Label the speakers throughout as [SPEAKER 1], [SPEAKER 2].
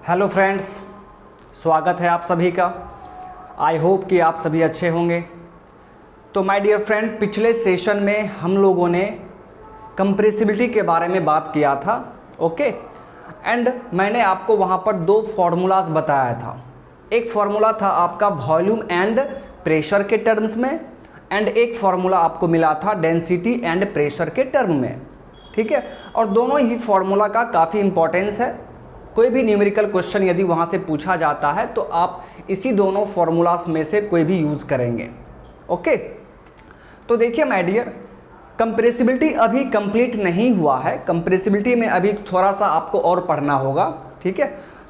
[SPEAKER 1] Hello friends, स्वागत है आप सभी का। आई होप कि आप सभी अच्छे होंगे। तो माय डियर फ्रेंड, पिछले सेशन में हम लोगों ने कंप्रेसिबिलिटी के बारे में बात किया था, ओके। एंड मैंने आपको वहाँ पर दो फार्मूलाज बताया था। एक फार्मूला था आपका वॉल्यूम एंड प्रेशर के टर्म्स में, एंड एक फार्मूला आपको मिला था डेंसिटी एंड प्रेशर के टर्म में, ठीक है। और दोनों ही फार्मूला का काफ़ी इंपॉर्टेंस है। कोई भी न्यूमेरिकल क्वेश्चन यदि वहाँ से पूछा जाता है तो आप इसी दोनों फार्मूलाज में से कोई भी यूज़ करेंगे, ओके। तो देखिए माय डियर, कंप्रेसिबिलिटी अभी कंप्लीट नहीं हुआ है। कंप्रेसिबिलिटी में अभी थोड़ा सा आपको और पढ़ना होगा, ठीक है।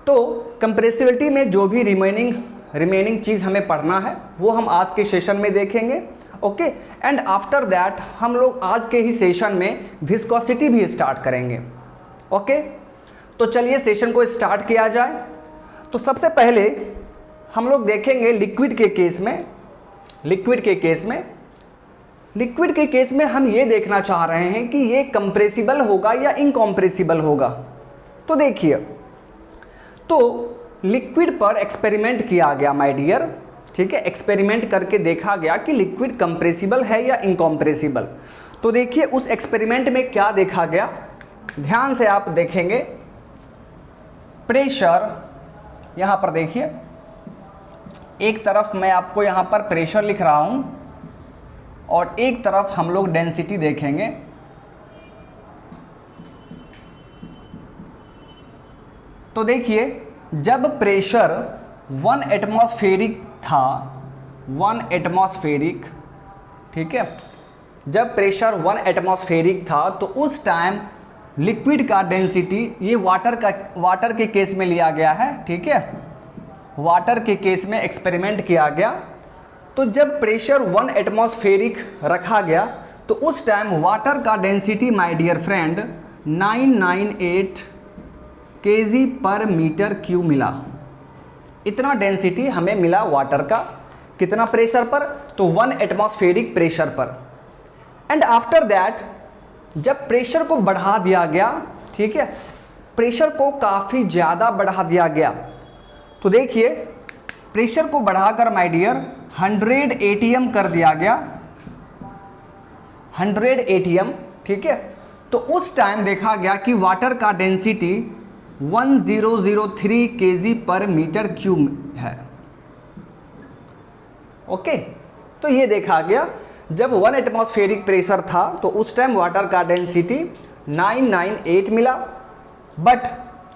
[SPEAKER 1] तो कंप्रेसिबिलिटी में जो भी रिमेनिंग चीज़ हमें पढ़ना है वो हम आज के सेशन में देखेंगे, ओके। एंड आफ्टर दैट हम लोग आज के ही सेशन में विस्कोसिटी भी स्टार्ट करेंगे, ओके। तो चलिए सेशन को स्टार्ट किया जाए। तो सबसे पहले हम लोग देखेंगे लिक्विड के केस में हम ये देखना चाह रहे हैं कि ये कंप्रेसिबल होगा या इनकम्प्रेसिबल होगा। तो देखिए, तो लिक्विड पर एक्सपेरिमेंट किया गया माय डियर, ठीक है। एक्सपेरिमेंट करके देखा गया कि लिक्विड कंप्रेसिबल है या इनकम्प्रेसिबल। तो देखिए उस एक्सपेरिमेंट में क्या देखा गया, ध्यान से आप देखेंगे। प्रेशर यहाँ पर देखिए, एक तरफ मैं आपको यहाँ पर प्रेशर लिख रहा हूँ और एक तरफ हम लोग डेंसिटी देखेंगे। तो देखिए, जब प्रेशर 1 एटमॉस्फेरिक था, 1 एटमॉस्फेरिक, ठीक है। जब प्रेशर 1 एटमॉस्फेरिक था तो उस टाइम लिक्विड का डेंसिटी, ये वाटर के केस में लिया गया है, ठीक है। वाटर के केस में एक्सपेरिमेंट किया गया। तो जब प्रेशर 1 एटमॉस्फेरिक रखा गया तो उस टाइम वाटर का density my dear friend 998 kg पर मीटर क्यूब मिला। इतना डेंसिटी हमें मिला वाटर का, कितना प्रेशर पर, तो 1 एटमॉस्फेरिक प्रेशर पर। एंड आफ्टर दैट जब प्रेशर को बढ़ा दिया गया, ठीक है, प्रेशर को काफ़ी ज़्यादा बढ़ा दिया गया। तो देखिए प्रेशर को बढ़ाकर माय डियर 100 atm कर दिया गया, 100 atm, ठीक है। तो उस टाइम देखा गया कि वाटर का डेंसिटी 1003 kg पर मीटर क्यूब है, ओके। तो ये देखा गया जब 1 एटमॉस्फेरिक प्रेशर था तो उस टाइम वाटर का डेंसिटी 998 मिला। बट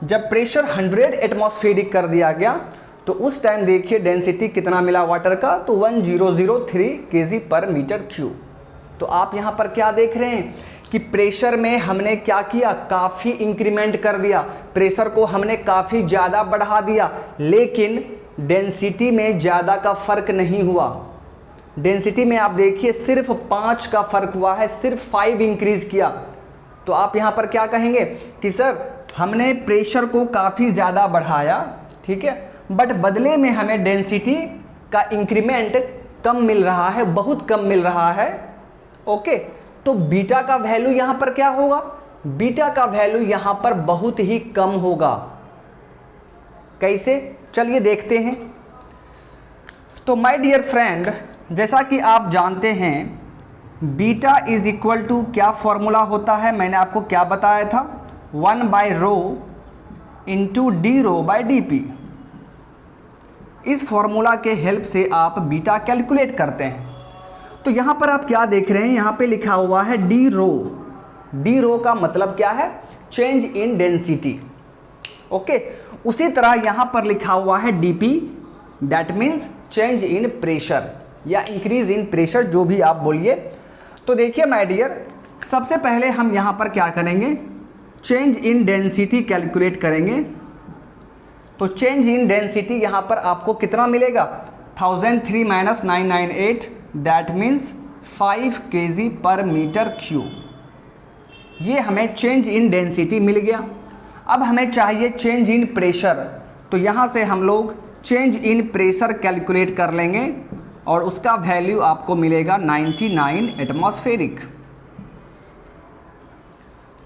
[SPEAKER 1] जब प्रेशर 100 एटमॉस्फेरिक कर दिया गया तो उस टाइम देखिए डेंसिटी कितना मिला वाटर का, तो 1003 kg पर मीटर क्यूब। तो आप यहाँ पर क्या देख रहे हैं कि प्रेशर में हमने क्या किया, काफ़ी इंक्रीमेंट कर दिया, प्रेशर को हमने काफ़ी ज़्यादा बढ़ा दिया, लेकिन डेंसिटी में ज़्यादा का फर्क नहीं हुआ। डेंसिटी में आप देखिए सिर्फ 5 का फर्क हुआ है, सिर्फ 5 इंक्रीज किया। तो आप यहाँ पर क्या कहेंगे कि सर हमने प्रेशर को काफ़ी ज़्यादा बढ़ाया, ठीक है, बट बदले में हमें डेंसिटी का इंक्रीमेंट कम मिल रहा है, बहुत कम मिल रहा है, ओके। तो बीटा का वैल्यू यहाँ पर क्या होगा, बीटा का वैल्यू यहाँ पर बहुत ही कम होगा। कैसे, चलिए देखते हैं। तो माय डियर फ्रेंड, जैसा कि आप जानते हैं बीटा इज इक्वल टू क्या फॉर्मूला होता है, मैंने आपको क्या बताया था, 1/ρ इंटू d/dp। इस फॉर्मूला के हेल्प से आप बीटा कैलकुलेट करते हैं। तो यहाँ पर आप क्या देख रहे हैं, यहाँ पे लिखा हुआ है d का मतलब क्या है, चेंज इन डेंसिटी, ओके। उसी तरह यहाँ पर लिखा हुआ है dp, that means change in pressure या इंक्रीज इन प्रेशर, जो भी आप बोलिए। तो देखिए माय डियर, सबसे पहले हम यहाँ पर क्या करेंगे, चेंज इन डेंसिटी कैलकुलेट करेंगे। तो चेंज इन डेंसिटी यहाँ पर आपको कितना मिलेगा, 1003 - 998, दैट मीन्स 5 kg पर मीटर क्यूब। ये हमें चेंज इन डेंसिटी मिल गया। अब हमें चाहिए चेंज इन प्रेशर। तो यहाँ से हम लोग चेंज इन प्रेशर कैलकुलेट कर लेंगे और उसका वैल्यू आपको मिलेगा 99 एटमॉस्फेरिक।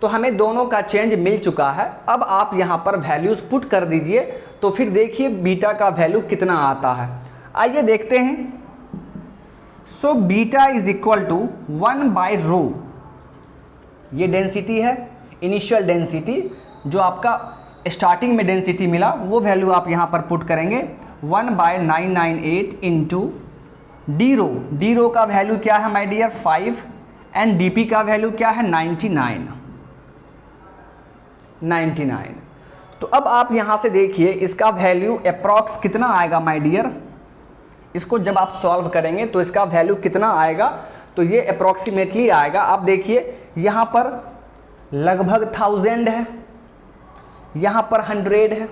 [SPEAKER 1] तो हमें दोनों का चेंज मिल चुका है। अब आप यहाँ पर वैल्यूज पुट कर दीजिए, तो फिर देखिए बीटा का वैल्यू कितना आता है। आइए देखते हैं। So beta is equal to 1/ρ, ये डेंसिटी है, इनिशियल डेंसिटी जो आपका स्टार्टिंग में डेंसिटी मिला वो वैल्यू आप यहाँ पर पुट करेंगे 1/998 इंटू d-ρ। d-ρ का वैल्यू क्या है माय डियर 5 एंड dp का वैल्यू क्या है 99। तो अब आप यहाँ से देखिए इसका वैल्यू अप्रॉक्स कितना आएगा माय डियर। इसको जब आप सॉल्व करेंगे तो इसका वैल्यू कितना आएगा, तो ये अप्रॉक्सीमेटली आएगा। आप देखिए यहाँ पर लगभग 1000 है, यहाँ पर 100 है,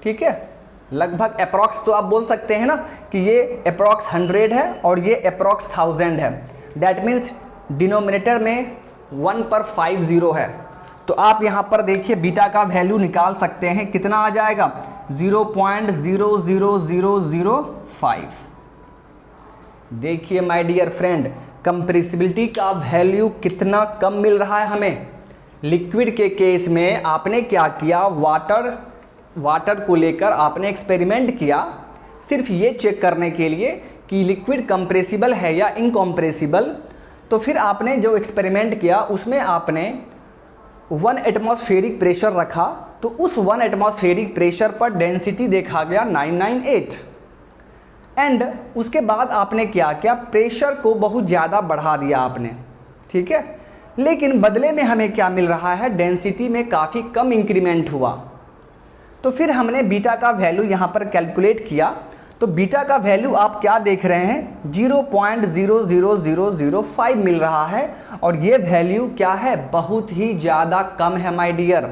[SPEAKER 1] ठीक है। लगभग अप्रॉक्स तो आप बोल सकते हैं ना कि ये अप्रॉक्स 100 है और ये अप्रॉक्स 1000 है। दैट मीन्स डिनोमिनेटर में 1 पर 5 0 है। तो आप यहाँ पर देखिए बीटा का वैल्यू निकाल सकते हैं, कितना आ जाएगा 0.00005। देखिए माय डियर फ्रेंड, कंप्रेसिबिलिटी का वैल्यू कितना कम मिल रहा है हमें। लिक्विड के केस में आपने क्या किया, वाटर को लेकर आपने एक्सपेरिमेंट किया सिर्फ ये चेक करने के लिए कि लिक्विड कंप्रेसिबल है या इनकम्प्रेसिबल। तो फिर आपने जो एक्सपेरिमेंट किया उसमें आपने 1 एटमॉस्फेरिक प्रेशर रखा, तो उस 1 एटमॉस्फेरिक प्रेशर पर डेंसिटी देखा गया 998 एंड उसके बाद आपने क्या किया, प्रेशर को बहुत ज़्यादा बढ़ा दिया आपने, ठीक है। लेकिन बदले में हमें क्या मिल रहा है, डेंसिटी में काफ़ी कम इंक्रीमेंट हुआ। तो फिर हमने बीटा का वैल्यू यहाँ पर कैलकुलेट किया, तो बीटा का वैल्यू आप क्या देख रहे हैं 0.00005 मिल रहा है और ये वैल्यू क्या है, बहुत ही ज़्यादा कम है माय डियर,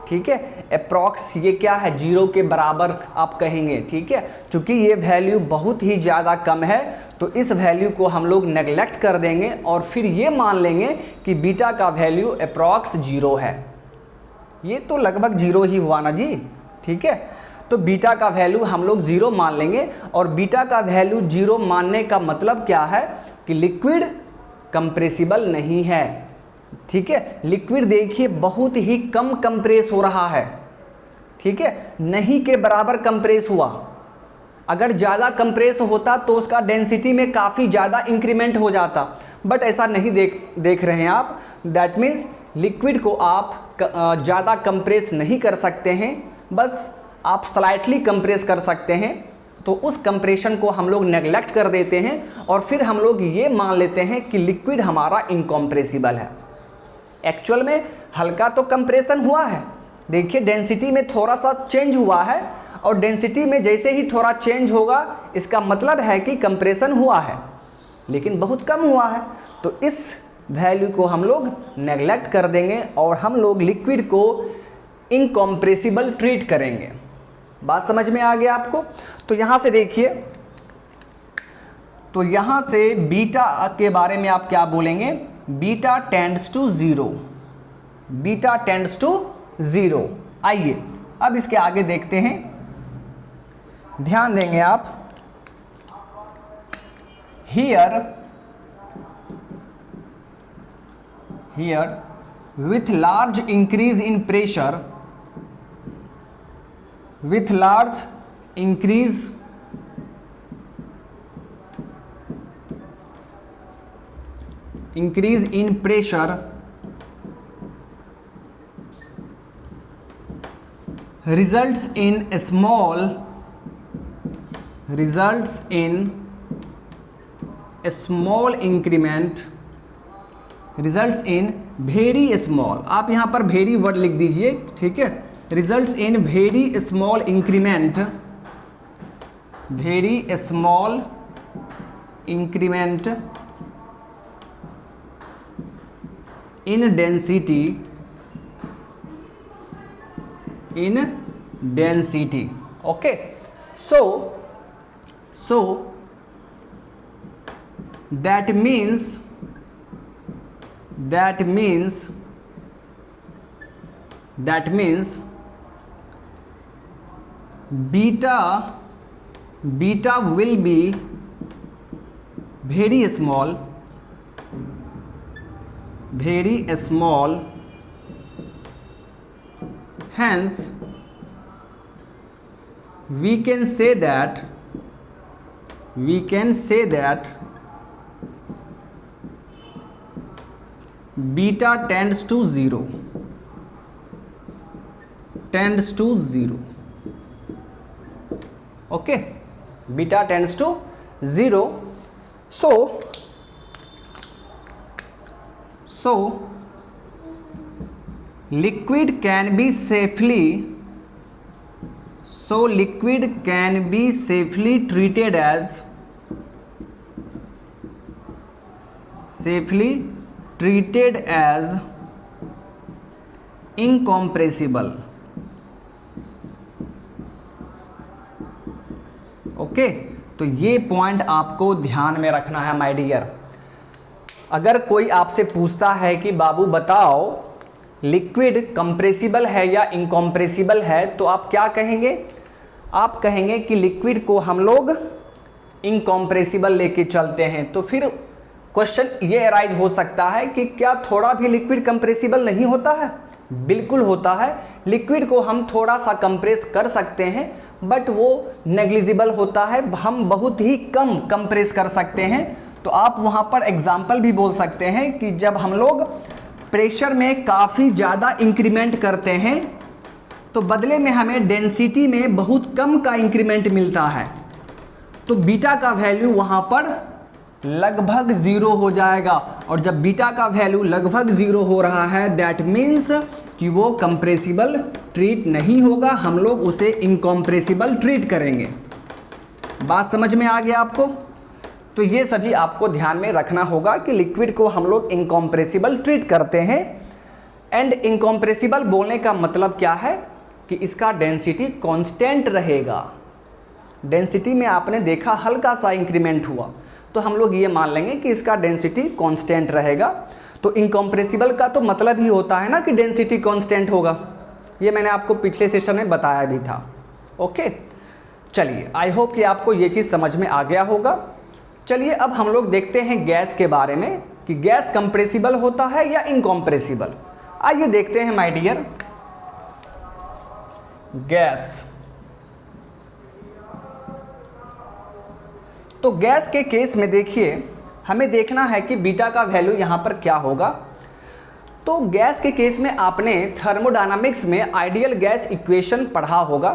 [SPEAKER 1] ठीक है। अप्रॉक्स ये क्या है, 0 के बराबर आप कहेंगे, ठीक है। चूँकि ये वैल्यू बहुत ही ज़्यादा कम है तो इस वैल्यू को हम लोग नेगलेक्ट कर देंगे और फिर ये मान लेंगे कि बीटा का वैल्यू अप्रॉक्स 0 है। ये तो लगभग 0 ही हुआ ना जी, ठीक है। तो बीटा का वैल्यू हम लोग 0 मान लेंगे और बीटा का वैल्यू 0 मानने का मतलब क्या है कि लिक्विड कंप्रेसिबल नहीं है, ठीक है। लिक्विड देखिए बहुत ही कम कंप्रेस हो रहा है, ठीक है, नहीं के बराबर कंप्रेस हुआ। अगर ज़्यादा कंप्रेस होता तो उसका डेंसिटी में काफ़ी ज़्यादा इंक्रीमेंट हो जाता, बट ऐसा नहीं देख रहे हैं आप। दैट मीन्स लिक्विड को आप ज़्यादा कंप्रेस नहीं कर सकते हैं, बस आप स्लाइटली कंप्रेस कर सकते हैं। तो उस कंप्रेशन को हम लोग नेगलेक्ट कर देते हैं और फिर हम लोग ये मान लेते हैं कि लिक्विड हमारा इनकम्प्रेसिबल है। एक्चुअल में हल्का तो कंप्रेशन हुआ है, देखिए डेंसिटी में थोड़ा सा चेंज हुआ है और डेंसिटी में जैसे ही थोड़ा चेंज होगा इसका मतलब है कि कंप्रेशन हुआ है, लेकिन बहुत कम हुआ है। तो इस वैल्यू को हम लोग नेगलेक्ट कर देंगे और हम लोग लिक्विड को इनकम्प्रेसिबल ट्रीट करेंगे। बात समझ में आ गया आपको। तो यहाँ से देखिए, तो यहाँ से बीटा के बारे में आप क्या बोलेंगे, beta tends to 0, beta tends to 0। आइए अब इसके आगे देखते हैं, ध्यान देंगे आप। Here with large increase in pressure, with large increase in pressure results in small increment, results in very small, आप यहाँ पर वेरी वर्ड लिख दीजिए, ठीक है। Results in very small increment, very small increment in density, okay. So that means beta will be very small hence we can say that beta tends to zero. Okay, beta tends to 0. So liquid can be safely treated as incompressible. Okay, तो ये point आपको ध्यान में रखना है my dear. अगर कोई आपसे पूछता है कि बाबू बताओ लिक्विड कंप्रेसिबल है या इनकॉम्प्रेसिबल है, तो आप क्या कहेंगे? आप कहेंगे कि लिक्विड को हम लोग इनकॉम्प्रेसिबल लेके चलते हैं। तो फिर क्वेश्चन ये अराइज हो सकता है कि क्या थोड़ा भी लिक्विड कंप्रेसिबल नहीं होता है? बिल्कुल होता है। लिक्विड को हम थोड़ा सा कंप्रेस कर सकते हैं, बट वो नेग्लिजिबल होता है, हम बहुत ही कम कंप्रेस कर सकते हैं। तो आप वहाँ पर एग्जाम्पल भी बोल सकते हैं कि जब हम लोग प्रेशर में काफ़ी ज़्यादा इंक्रीमेंट करते हैं तो बदले में हमें डेंसिटी में बहुत कम का इंक्रीमेंट मिलता है, तो बीटा का वैल्यू वहाँ पर लगभग 0 हो जाएगा। और जब बीटा का वैल्यू लगभग 0 हो रहा है, दैट मीन्स कि वो कंप्रेसिबल ट्रीट नहीं होगा, हम लोग उसे इनकॉम्प्रेसिबल ट्रीट करेंगे। बात समझ में आ गया आपको? तो ये सभी आपको ध्यान में रखना होगा कि लिक्विड को हम लोग इनकॉम्प्रेसिबल ट्रीट करते हैं। एंड इनकॉम्प्रेसिबल बोलने का मतलब क्या है कि इसका डेंसिटी कांस्टेंट रहेगा। डेंसिटी में आपने देखा हल्का सा इंक्रीमेंट हुआ, तो हम लोग ये मान लेंगे कि इसका डेंसिटी कांस्टेंट रहेगा। तो इनकॉम्प्रेसिबल का तो मतलब ही होता है ना कि डेंसिटी कांस्टेंट होगा। ये मैंने आपको पिछले सेशन में बताया भी था। ओके, चलिए, आई होप कि आपको ये चीज़ समझ में आ गया होगा। चलिए अब हम लोग देखते हैं गैस के बारे में कि गैस कंप्रेसिबल होता है या इनकॉम्प्रेसिबल। आइए देखते हैं माय डियर। गैस, तो गैस के केस में देखिए हमें देखना है कि बीटा का वैल्यू यहाँ पर क्या होगा। तो गैस के केस में आपने थर्मोडायनामिक्स में आइडियल गैस इक्वेशन पढ़ा होगा,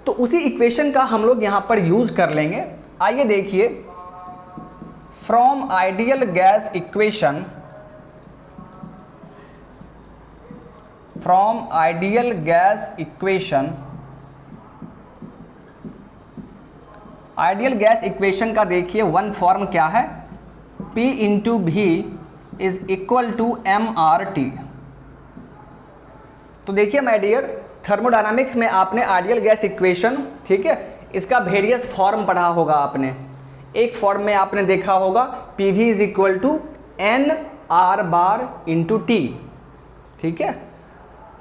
[SPEAKER 1] तो उसी इक्वेशन का हम लोग यहाँ पर यूज़ कर लेंगे। आइए देखिए, from ideal gas equation, ideal gas equation का देखिए वन फॉर्म क्या है, P इंटू भी इज इक्वल टू mRT। तो देखिए माय डियर, थर्मोडायनामिक्स में आपने आइडियल गैस इक्वेशन, ठीक है, इसका वेरियस फॉर्म पढ़ा होगा आपने। एक फॉर्म में आपने देखा होगा PV is equal to NR bar into T, ठीक है।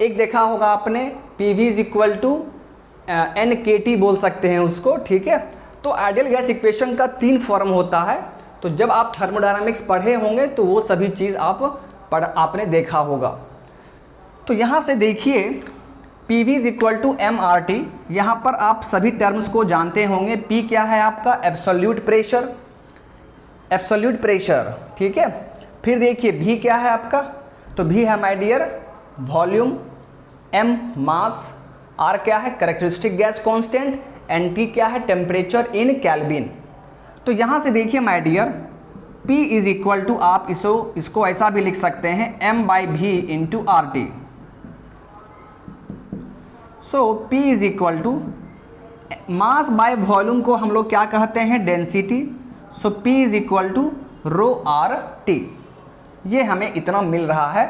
[SPEAKER 1] एक देखा होगा आपने PV is equal to NKT बोल सकते हैं उसको, ठीक है। तो आइडियल गैस इक्वेशन का 3 फॉर्म होता है। तो जब आप थर्मोडायनामिक्स पढ़े होंगे तो वो सभी चीज़ आपने देखा होगा। तो यहाँ से देखिए PV is equal to mRT, यहाँ पर आप सभी टर्म्स को जानते होंगे। P क्या है आपका? एब्सोल्यूट प्रेशर, ठीक है। फिर देखिए V क्या है आपका? तो V है my dear volume, M mass, R क्या है? Characteristic gas constant, and T क्या है? Temperature in kelvin. तो यहाँ से देखिए my dear, P is equal to, आप इसको ऐसा भी लिख सकते हैं M/V into RT। So P is equal to mass by volume को हम लोग क्या कहते हैं? Density. So P is equal to ρRT। ये हमें इतना मिल रहा है।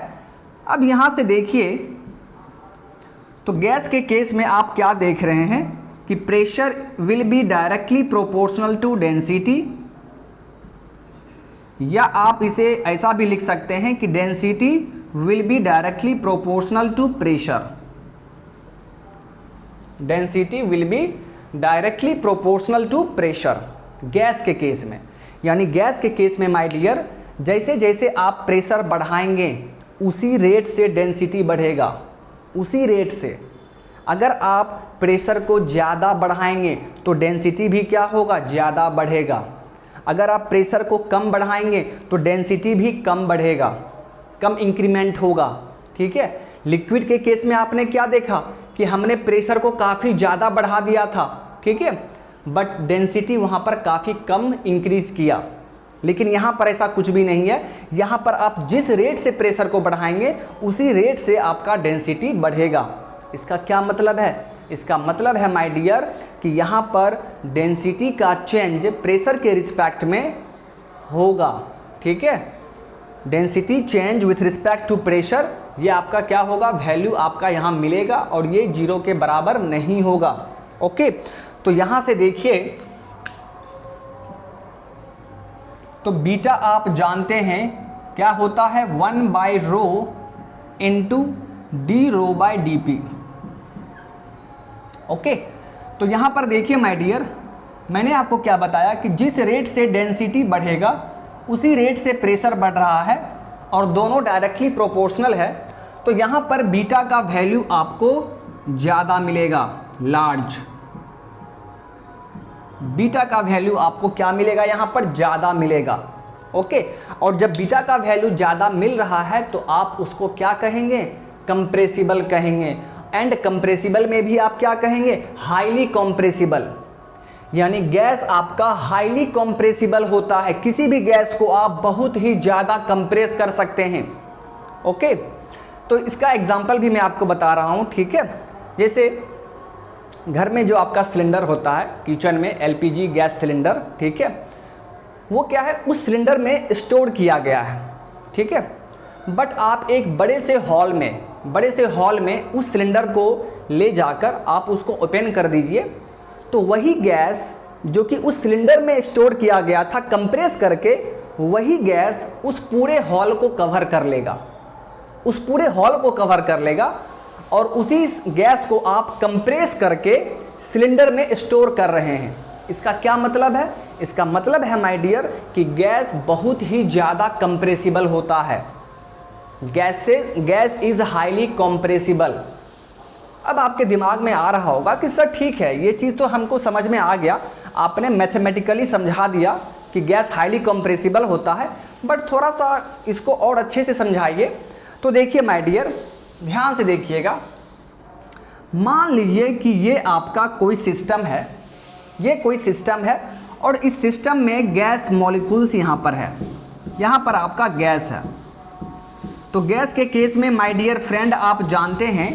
[SPEAKER 1] अब यहाँ से देखिए, तो गैस के केस में आप क्या देख रहे हैं कि pressure will be directly proportional to density, या आप इसे ऐसा भी लिख सकते हैं कि density will be directly proportional to pressure. Density will be directly proportional to pressure gas के केस में। यानी गैस के केस में माय डियर, जैसे जैसे आप प्रेशर बढ़ाएंगे उसी रेट से डेंसिटी बढ़ेगा। उसी रेट से अगर आप प्रेशर को ज़्यादा बढ़ाएंगे तो डेंसिटी भी क्या होगा, ज़्यादा बढ़ेगा। अगर आप प्रेशर को कम बढ़ाएंगे तो डेंसिटी भी कम बढ़ेगा, कम इंक्रीमेंट होगा। ठीक है, लिक्विड के केस में आपने क्या देखा कि हमने प्रेशर को काफ़ी ज़्यादा बढ़ा दिया था, ठीक है, बट डेंसिटी वहाँ पर काफ़ी कम इंक्रीज किया। लेकिन यहाँ पर ऐसा कुछ भी नहीं है, यहाँ पर आप जिस रेट से प्रेशर को बढ़ाएंगे उसी रेट से आपका डेंसिटी बढ़ेगा। इसका क्या मतलब है? इसका मतलब है माय डियर कि यहाँ पर डेंसिटी का चेंज प्रेशर के रिस्पेक्ट में होगा। ठीक है, density change with respect to pressure, ये आपका क्या होगा, वैल्यू आपका यहाँ मिलेगा और ये 0 के बराबर नहीं होगा। ओके, तो यहाँ से देखिए, तो बीटा आप जानते हैं क्या होता है, 1/ρ इंटू d/ρ/dp। ओके, तो यहाँ पर देखिए माय डियर, मैंने आपको क्या बताया कि जिस रेट से डेंसिटी बढ़ेगा उसी रेट से प्रेशर बढ़ रहा है और दोनों डायरेक्टली प्रोपोर्शनल है। तो यहाँ पर बीटा का वैल्यू आपको ज़्यादा मिलेगा, लार्ज। बीटा का वैल्यू आपको क्या मिलेगा, यहाँ पर ज़्यादा मिलेगा। ओके, और जब बीटा का वैल्यू ज़्यादा मिल रहा है तो आप उसको क्या कहेंगे, कंप्रेसिबल कहेंगे। एंड कंप्रेसिबल में भी आप क्या कहेंगे, हाईली कंप्रेसिबल। यानी गैस आपका हाईली कंप्रेसिबल होता है, किसी भी गैस को आप बहुत ही ज़्यादा कंप्रेस कर सकते हैं। ओके, तो इसका एग्जांपल भी मैं आपको बता रहा हूँ। ठीक है, जैसे घर में जो आपका सिलेंडर होता है किचन में, एलपीजी गैस सिलेंडर, ठीक है, वो क्या है, उस सिलेंडर में स्टोर किया गया है। ठीक है, बट आप एक बड़े से हॉल में उस सिलेंडर को ले जाकर आप उसको ओपन कर दीजिए, तो वही गैस जो कि उस सिलेंडर में स्टोर किया गया था कंप्रेस करके, वही गैस उस पूरे हॉल को कवर कर लेगा, उस पूरे हॉल को कवर कर लेगा और उसी गैस को आप कंप्रेस करके सिलेंडर में स्टोर कर रहे हैं। इसका क्या मतलब है? इसका मतलब है माय डियर कि गैस बहुत ही ज़्यादा कंप्रेसिबल होता है। Gas is highly compressible. अब आपके दिमाग में आ रहा होगा कि सर ठीक है, ये चीज़ तो हमको समझ में आ गया, आपने मैथमेटिकली समझा दिया कि गैस हाईली कंप्रेसिबल होता है, बट थोड़ा सा इसको और अच्छे से समझाइए। तो देखिए माय डियर, ध्यान से देखिएगा, मान लीजिए कि ये आपका कोई सिस्टम है, ये कोई सिस्टम है और इस सिस्टम में गैस मॉलिक्यूल्स यहाँ पर है, यहाँ पर आपका गैस है। तो गैस के केस में माय डियर फ्रेंड आप जानते हैं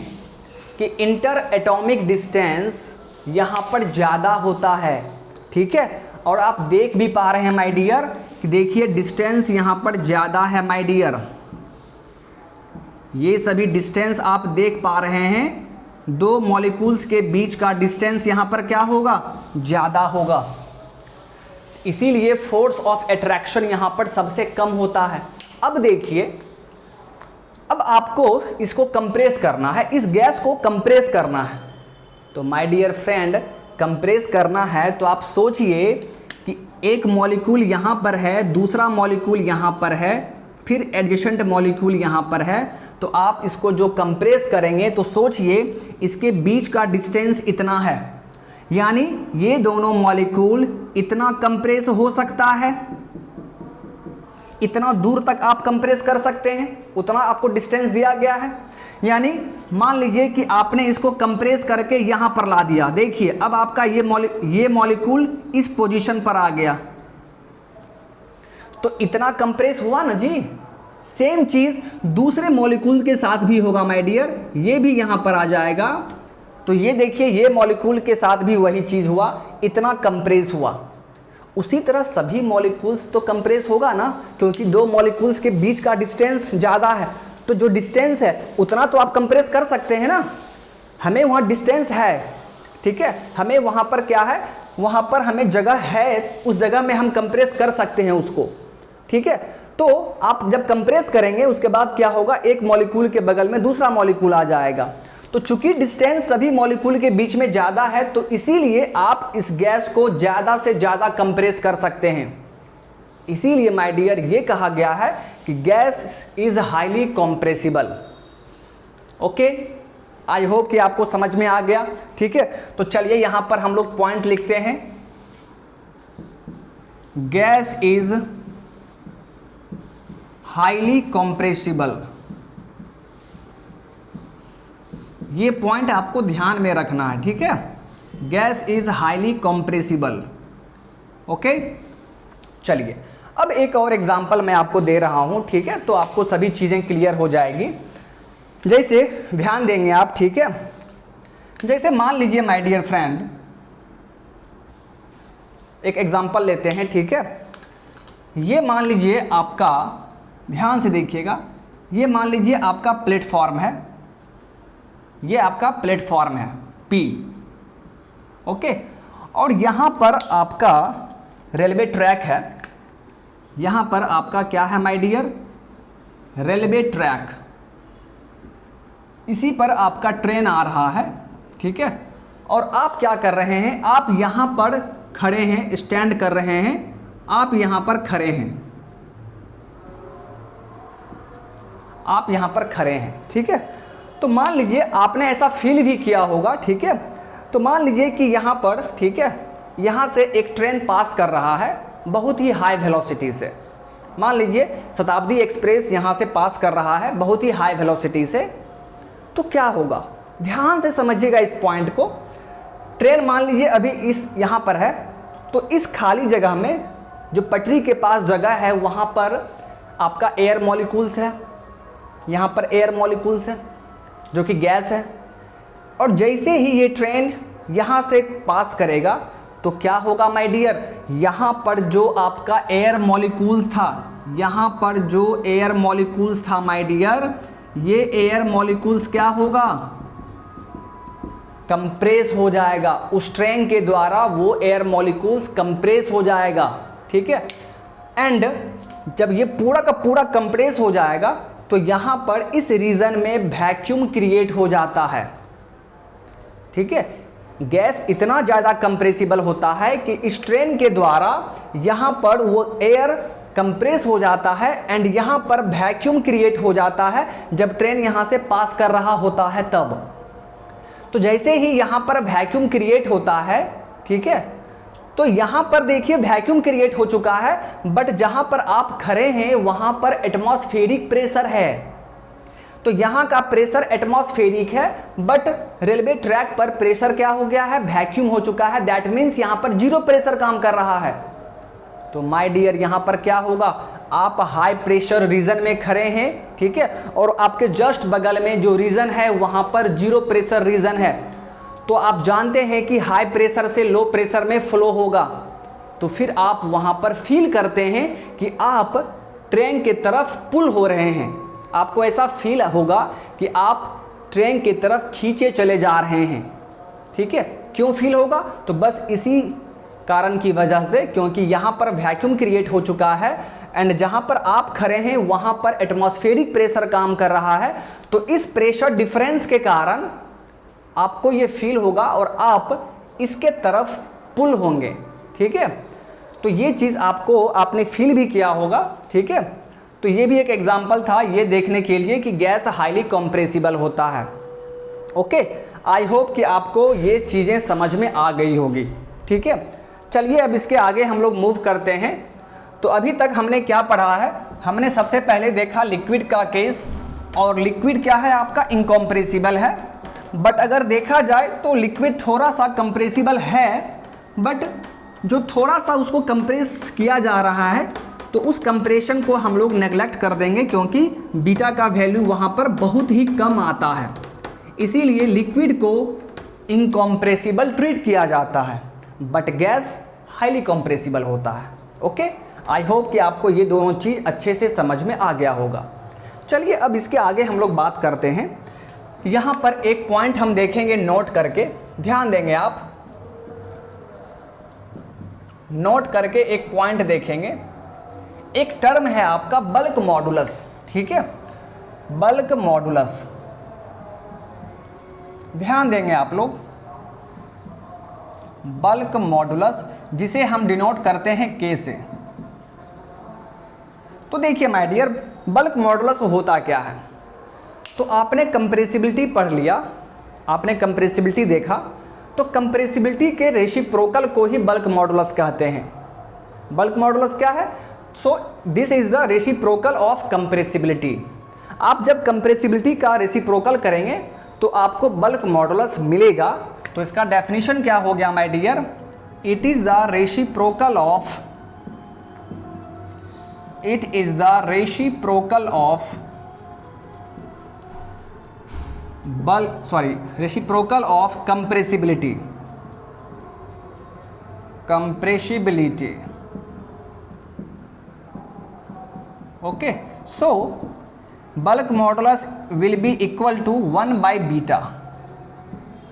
[SPEAKER 1] कि इंटर एटॉमिक डिस्टेंस यहाँ पर ज़्यादा होता है। ठीक है, और आप देख भी पा रहे हैं माय डियर कि देखिए डिस्टेंस यहाँ पर ज़्यादा है माय डियर, ये सभी डिस्टेंस आप देख पा रहे हैं, दो मॉलिक्यूल्स के बीच का डिस्टेंस यहाँ पर क्या होगा, ज़्यादा होगा। इसीलिए फोर्स ऑफ अट्रैक्शन यहाँ पर सबसे कम होता है। अब देखिए, अब आपको इसको कंप्रेस करना है, इस गैस को कंप्रेस करना है। तो माय डियर फ्रेंड, कंप्रेस करना है तो आप सोचिए कि एक मॉलिक्यूल यहाँ पर है, दूसरा मॉलिक्यूल यहाँ पर है, फिर एडजेसेंट मॉलिक्यूल यहाँ पर है। तो आप इसको जो कंप्रेस करेंगे तो सोचिए इसके बीच का डिस्टेंस इतना है, यानी ये दोनों मॉलिक्यूल इतना कंप्रेस हो सकता है, इतना दूर तक आप कंप्रेस कर सकते हैं, उतना आपको डिस्टेंस दिया गया है। यानी मान लीजिए कि आपने इसको कंप्रेस करके यहाँ पर ला दिया, देखिए अब आपका ये मॉलिक्यूल इस पोजीशन पर आ गया, तो इतना कंप्रेस हुआ ना जी। सेम चीज दूसरे मॉलिक्यूल के साथ भी होगा माय डियर, ये भी यहां पर आ जाएगा। तो ये देखिए, ये मॉलिक्यूल के साथ भी वही चीज हुआ, इतना कंप्रेस हुआ। उसी तरह सभी मॉलिक्यूल्स तो कंप्रेस होगा ना, क्योंकि दो मॉलिक्यूल्स के बीच का डिस्टेंस ज़्यादा है, तो जो डिस्टेंस है उतना तो आप कंप्रेस कर सकते हैं ना। हमें वहाँ डिस्टेंस है, ठीक है, हमें वहाँ पर क्या है, वहाँ पर हमें जगह है, उस जगह में हम कंप्रेस कर सकते हैं उसको, ठीक है। तो आप जब कंप्रेस करेंगे उसके बाद क्या होगा, एक मॉलिक्यूल के बगल में दूसरा मॉलिक्यूल आ जाएगा। तो चूंकि डिस्टेंस सभी मॉलिक्यूल के बीच में ज़्यादा है, तो इसीलिए आप इस गैस को ज़्यादा से ज़्यादा कंप्रेस कर सकते हैं। इसीलिए माय डियर ये कहा गया है कि gas is highly compressible. Okay, I hope कि आपको समझ में आ गया। ठीक है, तो चलिए यहां पर हम लोग पॉइंट लिखते हैं। गैस इज हाईली कंप्रेसिबल, ये पॉइंट आपको ध्यान में रखना है। ठीक है, gas is highly compressible. Okay, चलिए अब एक और एग्जांपल मैं आपको दे रहा हूं। ठीक है, तो आपको सभी चीजें क्लियर हो जाएगी। जैसे ध्यान देंगे आप, ठीक है, जैसे मान लीजिए माय डियर फ्रेंड, एक एग्जांपल लेते हैं। ठीक है, ये मान लीजिए आपका, ध्यान से देखिएगा, ये मान लीजिए आपका प्लेटफॉर्म है, ये आपका प्लेटफॉर्म है P। ओके, और यहां पर आपका रेलवे ट्रैक है, यहां पर आपका क्या है माय डियर, रेलवे ट्रैक, इसी पर आपका ट्रेन आ रहा है। ठीक है, और आप क्या कर रहे हैं, आप यहां पर खड़े हैं, स्टैंड कर रहे हैं, आप यहां पर खड़े हैं, आप यहां पर खड़े हैं। ठीक है, तो मान लीजिए आपने ऐसा फील भी किया होगा। ठीक है, तो मान लीजिए कि यहां पर, ठीक है, यहां से एक ट्रेन पास कर रहा है बहुत ही हाई वेलोसिटी से। मान लीजिए शताब्दी एक्सप्रेस यहां से पास कर रहा है बहुत ही हाई वेलोसिटी से, तो क्या होगा, ध्यान से समझिएगा इस पॉइंट को। ट्रेन मान लीजिए अभी इस यहां पर है, तो इस खाली जगह में जो पटरी के पास जगह है वहां पर आपका एयर मॉलिक्यूल्स है, यहां पर एयर मॉलिक्यूल्स है जो कि गैस है। और जैसे ही ये ट्रेन यहां से पास करेगा तो क्या होगा माय डियर, यहां पर जो आपका एयर मॉलिक्यूल्स था, यहां पर जो एयर मॉलिक्यूल्स था माय डियर, ये एयर मॉलिक्यूल्स क्या होगा, कंप्रेस हो जाएगा। उस ट्रेन के द्वारा वो एयर मॉलिक्यूल्स कंप्रेस हो जाएगा। ठीक है, एंड जब ये पूरा का पूरा कंप्रेस हो जाएगा तो यहां पर इस रीजन में वैक्यूम क्रिएट हो जाता है। ठीक है, गैस इतना ज़्यादा कंप्रेसिबल होता है कि इस ट्रेन के द्वारा यहां पर वो एयर कंप्रेस हो जाता है एंड यहां पर वैक्यूम क्रिएट हो जाता है जब ट्रेन यहां से पास कर रहा होता है तब। तो जैसे ही यहां पर वैक्यूम क्रिएट होता है, ठीक है, तो यहां पर देखिए वैक्यूम क्रिएट हो चुका है, बट जहां पर आप खड़े हैं वहां पर एटमॉस्फेरिक प्रेशर है। तो यहां का प्रेशर एटमॉस्फेरिक है, बट रेलवे ट्रैक पर प्रेशर क्या हो गया है, वैक्यूम हो चुका है। दैट मीन्स यहां पर जीरो प्रेशर काम कर रहा है। तो माय डियर यहां पर क्या होगा, आप हाई प्रेशर रीजन में खड़े हैं। ठीक है, और आपके जस्ट बगल में जो रीजन है वहां पर जीरो प्रेशर रीजन है। तो आप जानते हैं कि हाई प्रेशर से लो प्रेशर में फ्लो होगा, तो फिर आप वहां पर फील करते हैं कि आप ट्रेन की तरफ पुल हो रहे हैं। आपको ऐसा फील होगा कि आप ट्रेन की तरफ खींचे चले जा रहे हैं। ठीक है, क्यों फील होगा, तो बस इसी कारण की वजह से, क्योंकि यहां पर वैक्यूम क्रिएट हो चुका है एंड जहां पर आप खड़े हैं वहां पर एटमॉस्फेरिक प्रेशर काम कर रहा है। तो इस प्रेशर डिफरेंस के कारण आपको ये फील होगा और आप इसके तरफ पुल होंगे। ठीक है, तो ये चीज़ आपने फील भी किया होगा। ठीक है, तो ये भी एक एग्जांपल था ये देखने के लिए कि गैस हाईली कंप्रेसिबल होता है। ओके, आई होप कि आपको ये चीज़ें समझ में आ गई होगी। ठीक है, चलिए अब इसके आगे हम लोग मूव करते हैं। तो अभी तक हमने क्या पढ़ा है, हमने सबसे पहले देखा लिक्विड का केस, और लिक्विड क्या है आपका, इनकॉम्प्रेसिबल है। बट अगर देखा जाए तो लिक्विड थोड़ा सा कंप्रेसिबल है, बट जो थोड़ा सा उसको कंप्रेस किया जा रहा है तो उस कंप्रेशन को हम लोग नेगलेक्ट कर देंगे, क्योंकि बीटा का वैल्यू वहाँ पर बहुत ही कम आता है। इसीलिए लिक्विड को इनकॉम्प्रेसिबल ट्रीट किया जाता है, बट गैस हाईली कंप्रेसिबल होता है। ओके, आई होप कि आपको ये दोनों चीज़ अच्छे से समझ में आ गया होगा। चलिए अब इसके आगे हम लोग बात करते हैं। यहाँ पर एक पॉइंट हम देखेंगे नोट करके, ध्यान देंगे आप, नोट करके एक पॉइंट देखेंगे। एक टर्म है आपका बल्क मॉडुलस। ठीक है, बल्क मॉडुलस, ध्यान देंगे आप लोग, बल्क मॉडुलस जिसे हम डिनोट करते हैं K से। तो देखिए माय डियर, बल्क मॉडुलस होता क्या है, तो आपने कंप्रेसिबिलिटी पढ़ लिया। आपने कंप्रेसिबिलिटी देखा, तो कंप्रेसिबिलिटी के रेसिप्रोकल को ही बल्क मॉडुलस कहते हैं। बल्क मॉडुलस क्या है? So this is the reciprocal of compressibility. आप जब कंप्रेसिबिलिटी का रेसिप्रोकल करेंगे तो आपको बल्क मॉडुलस मिलेगा। तो इसका डेफिनेशन क्या हो गया my dear? It is the reciprocal of reciprocal of compressibility. Okay, so bulk modulus will be equal to 1 by beta.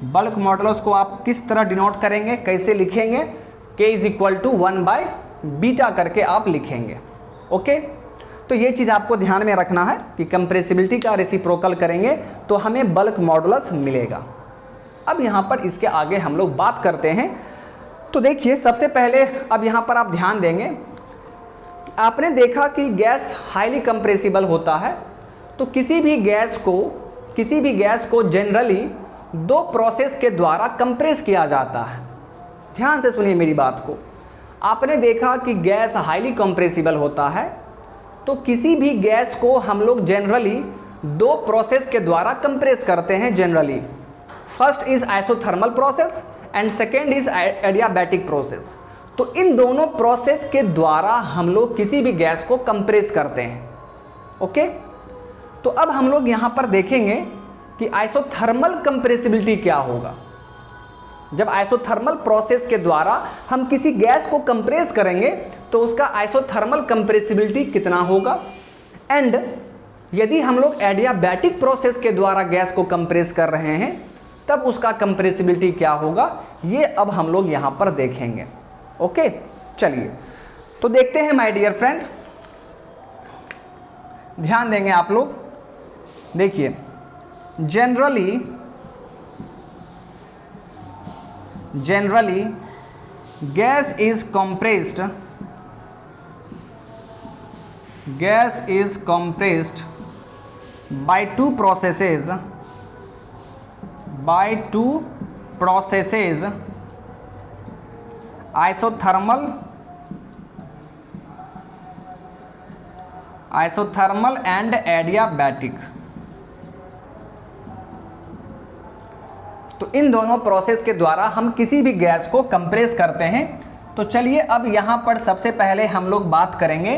[SPEAKER 1] Bulk modulus को आप किस तरह डिनोट करेंगे, कैसे लिखेंगे? k is equal to 1 by beta करके आप लिखेंगे। ओके, तो ये चीज़ आपको ध्यान में रखना है कि कंप्रेसिबिलिटी का रेसिप्रोकल करेंगे तो हमें बल्क मॉडुलस मिलेगा। अब यहाँ पर इसके आगे हम लोग बात करते हैं। तो देखिए, सबसे पहले अब यहाँ पर आप ध्यान देंगे, आपने देखा कि गैस हाईली कंप्रेसिबल होता है। तो किसी भी गैस को जनरली 2 प्रोसेस के द्वारा कंप्रेस किया जाता है। ध्यान से सुनिए मेरी बात को। आपने देखा कि गैस हाईली कंप्रेसिबल होता है, तो किसी भी गैस को हम लोग जनरली 2 प्रोसेस के द्वारा कंप्रेस करते हैं generally. First is isothermal process and second is adiabatic process. तो इन दोनों प्रोसेस के द्वारा हम लोग किसी भी गैस को कंप्रेस करते हैं। ओके, तो अब हम लोग यहाँ पर देखेंगे कि आइसोथर्मल कंप्रेसिबिलिटी क्या होगा। जब आइसोथर्मल प्रोसेस के द्वारा हम किसी गैस को कंप्रेस करेंगे तो उसका आइसोथर्मल कंप्रेसिबिलिटी कितना होगा, एंड यदि हम लोग एडियाबैटिक प्रोसेस के द्वारा गैस को कंप्रेस कर रहे हैं तब उसका कंप्रेसिबिलिटी क्या होगा, ये अब हम लोग यहाँ पर देखेंगे। ओके, चलिए तो देखते हैं माय डियर फ्रेंड, ध्यान देंगे आप लोग। देखिए, generally gas is compressed by two processes isothermal and adiabatic। तो इन दोनों प्रोसेस के द्वारा हम किसी भी गैस को कंप्रेस करते हैं। तो चलिए अब यहाँ पर सबसे पहले हम लोग बात करेंगे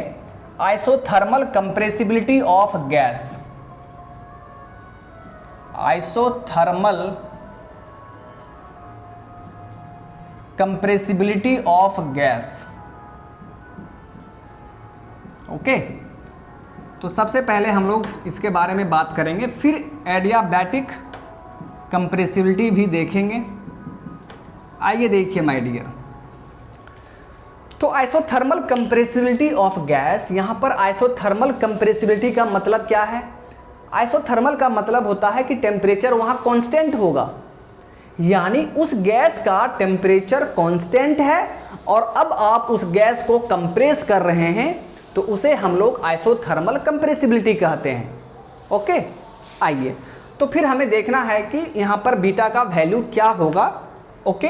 [SPEAKER 1] isothermal compressibility of gas. Isothermal compressibility of gas. Okay, तो सबसे पहले हम लोग इसके बारे में बात करेंगे, फिर एडियाबैटिक कंप्रेसिबिलिटी भी देखेंगे। आइए देखिए माय डियर, तो आइसोथर्मल कंप्रेसिबिलिटी ऑफ गैस, यहाँ पर आइसोथर्मल कंप्रेसिबिलिटी का मतलब क्या है? आइसोथर्मल का मतलब होता है कि टेम्परेचर वहाँ कांस्टेंट होगा, यानी उस गैस का टेम्परेचर कांस्टेंट है और अब आप उस गैस को कंप्रेस कर रहे हैं तो उसे हम लोग आइसोथर्मल कंप्रेसिबिलिटी कहते हैं। ओके, आइए तो फिर हमें देखना है कि यहाँ पर बीटा का वैल्यू क्या होगा। ओके,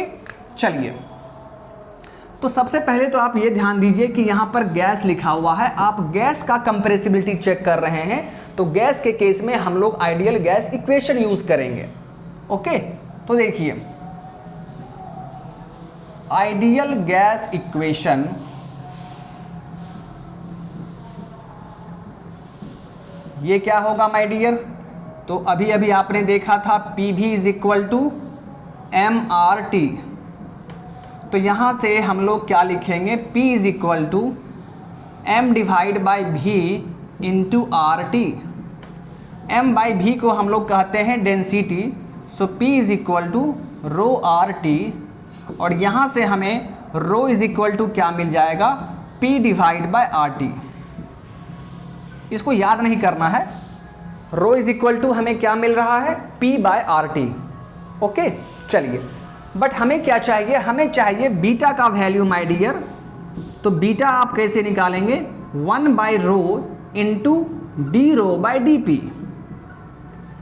[SPEAKER 1] चलिए तो सबसे पहले तो आप ये ध्यान दीजिए कि यहाँ पर गैस लिखा हुआ है, आप गैस का कंप्रेसिबिलिटी चेक कर रहे हैं, तो गैस के केस में हम लोग आइडियल गैस इक्वेशन यूज करेंगे। ओके, तो देखिए आइडियल गैस इक्वेशन ये क्या होगा माय डियर? तो अभी अभी आपने देखा था PV is equal to MRT। तो यहाँ से हम लोग क्या लिखेंगे? P is equal to M divide by V into RT। M by V को हम लोग कहते हैं density, so P is equal to rho RT, और यहाँ से हमें रो इज इक्वल टू क्या मिल जाएगा? P divide by RT। इसको याद नहीं करना है, रो इज इक्वल टू हमें क्या मिल रहा है? P by RT। ओके, चलिए, बट हमें क्या चाहिए? हमें चाहिए बीटा का वैल्यू माय डियर। तो बीटा आप कैसे निकालेंगे? 1 by rho into d rho by d P.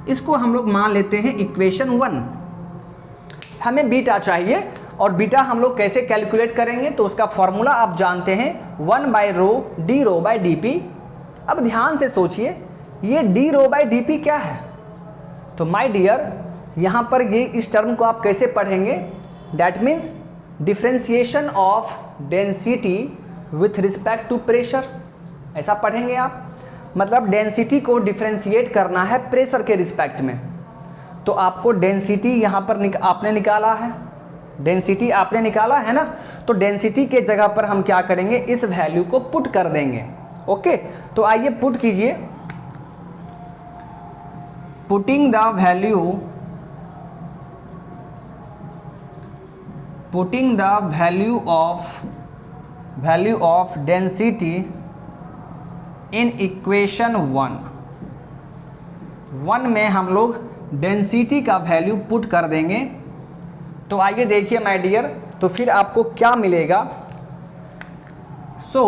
[SPEAKER 1] इसको हम लोग मान लेते हैं इक्वेशन 1। हमें बीटा चाहिए, और बीटा हम लोग कैसे कैलकुलेट करेंगे, तो उसका फॉर्मूला आप जानते हैं 1/ρ d/dp। अब ध्यान से सोचिए, ये d/dp क्या है? तो माय डियर, यहाँ पर ये इस टर्म को आप कैसे पढ़ेंगे? That means differentiation of density with respect to pressure, ऐसा पढ़ेंगे आप। मतलब डेंसिटी को डिफ्रेंशिएट करना है प्रेशर के रिस्पेक्ट में। तो आपको डेंसिटी यहाँ पर आपने निकाला है, डेंसिटी आपने निकाला है ना, तो डेंसिटी के जगह पर हम क्या करेंगे, इस वैल्यू को पुट कर देंगे। ओके, तो आइए पुट कीजिए। Putting the value of density in equation 1 में हम लोग डेंसिटी का वैल्यू पुट कर देंगे। तो आइए देखिए माय डियर, तो फिर आपको क्या मिलेगा? So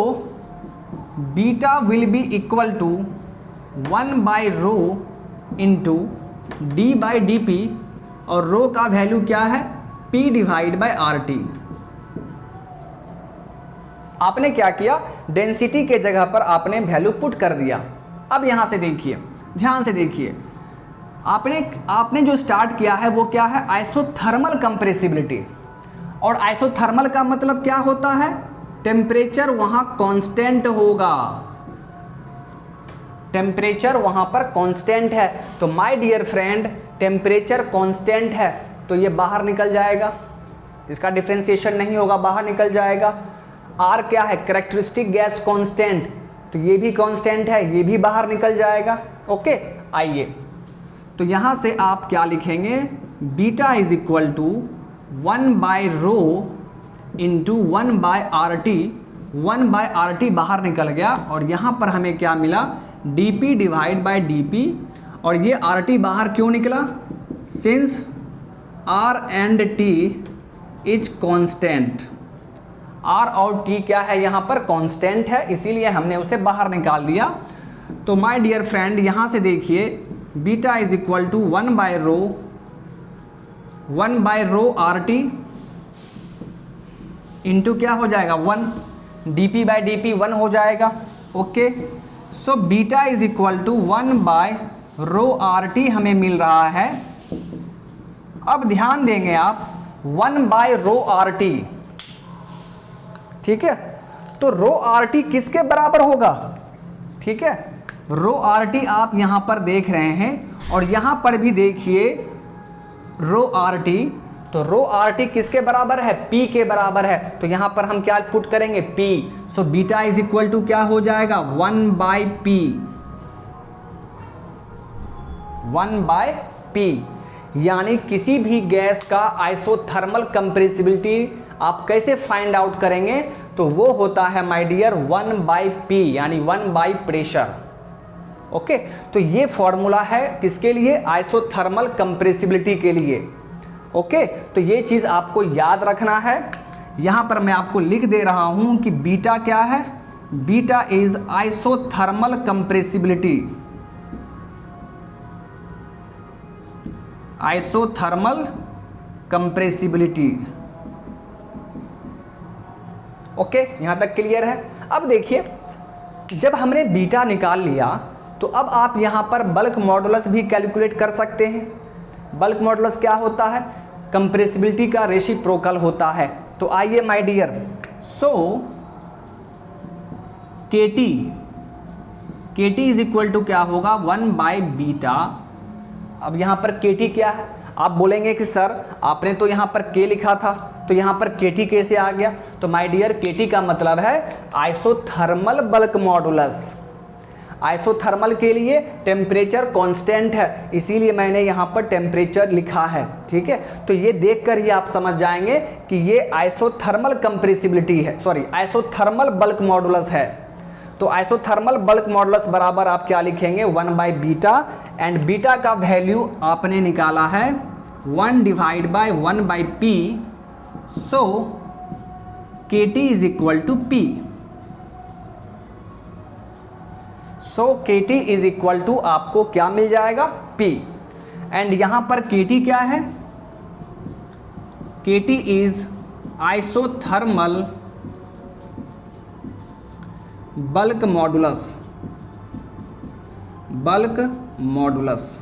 [SPEAKER 1] beta will be equal to 1/ρ into d/dp, और रो का वैल्यू क्या है? P/RT। आपने क्या किया, डेंसिटी के जगह पर आपने वैल्यू पुट कर दिया। अब यहां से देखिए, ध्यान से देखिए, आपने जो स्टार्ट किया है वो क्या है? Isothermal compressibility. और आइसोथर्मल का मतलब क्या होता है? टेम्परेचर वहां कांस्टेंट होगा, टेम्परेचर वहां पर कांस्टेंट है। तो my dear friend, temperature constant है तो ये बाहर निकल जाएगा, इसका डिफरेंशिएशन नहीं होगा, बाहर निकल जाएगा। आर क्या है? कैरेक्टरिस्टिक गैस कांस्टेंट, तो ये भी कांस्टेंट है, ये भी बाहर निकल जाएगा। ओके, आइए तो यहां से आप क्या लिखेंगे? Beta is equal to 1/ρ into 1/RT। 1/RT बाहर निकल गया, और यहां पर हमें क्या मिला? dP/dP। और ये RT बाहर क्यों निकला? Since R and T is constant. R और T क्या है? यहाँ पर कांस्टेंट है, इसीलिए हमने उसे बाहर निकाल दिया। तो माय डियर फ्रेंड, यहाँ से देखिए, beta is equal to 1/ρ RT into क्या हो जाएगा? 1 dP/dP 1 हो जाएगा। Okay, so beta is equal to 1/ρ RT हमें मिल रहा है। अब ध्यान देंगे आप, 1/ρ RT, ठीक है? तो ρ RT किसके बराबर होगा? ठीक है, ρ RT आप यहां पर देख रहे हैं, और यहां पर भी देखिए ρ RT। तो ρ RT किसके बराबर है? P के बराबर है। तो यहां पर हम क्या पुट करेंगे? P। So beta is equal to क्या हो जाएगा? 1/P। 1/P, यानी किसी भी गैस का आइसोथर्मल कंप्रेसिबिलिटी आप कैसे फाइंड आउट करेंगे? तो वो होता है माय डियर 1/P, यानी 1 प्रेशर। ओके, तो ये फॉर्मूला है किसके लिए? आइसोथर्मल कंप्रेसिबिलिटी के लिए। ओके, तो ये चीज आपको याद रखना है। यहां पर मैं आपको लिख दे रहा हूं कि बीटा क्या है? Beta is isothermal compressibility. Isothermal compressibility. Okay, यहां तक क्लियर है? अब देखिए, जब हमने बीटा निकाल लिया, तो अब आप यहां पर बल्क मॉडुलस भी कैलकुलेट कर सकते हैं। बल्क मॉडुलस क्या होता है? कंप्रेसिबिलिटी का रेसिप्रोकल होता है। तो आइए my dear, so KT is equal to क्या होगा? 1/बीटा। अब यहां पर KT क्या है? आप बोलेंगे कि सर आपने तो यहां पर K लिखा था, तो यहां पर KT कैसे आ गया? तो माय डियर, KT का मतलब है आइसोथर्मल बल्क मॉडुलस। आइसोथर्मल के लिए टेम्परेचर कांस्टेंट है, इसीलिए मैंने यहाँ पर टेम्परेचर लिखा है। ठीक है, तो ये देखकर ही आप समझ जाएंगे कि ये आइसोथर्मल कंप्रेसिबिलिटी है, सॉरी आइसोथर्मल बल्क मॉडुलस है। तो आइसोथर्मल बल्क मॉडुलस बराबर आप क्या लिखेंगे? 1/बीटा, एंड बीटा का वैल्यू आपने निकाला है 1/1/P। So KT is equal to P। So KT is equal to आपको क्या मिल जाएगा? P। एंड यहां पर KT क्या है? KT is isothermal bulk modulus, bulk modulus.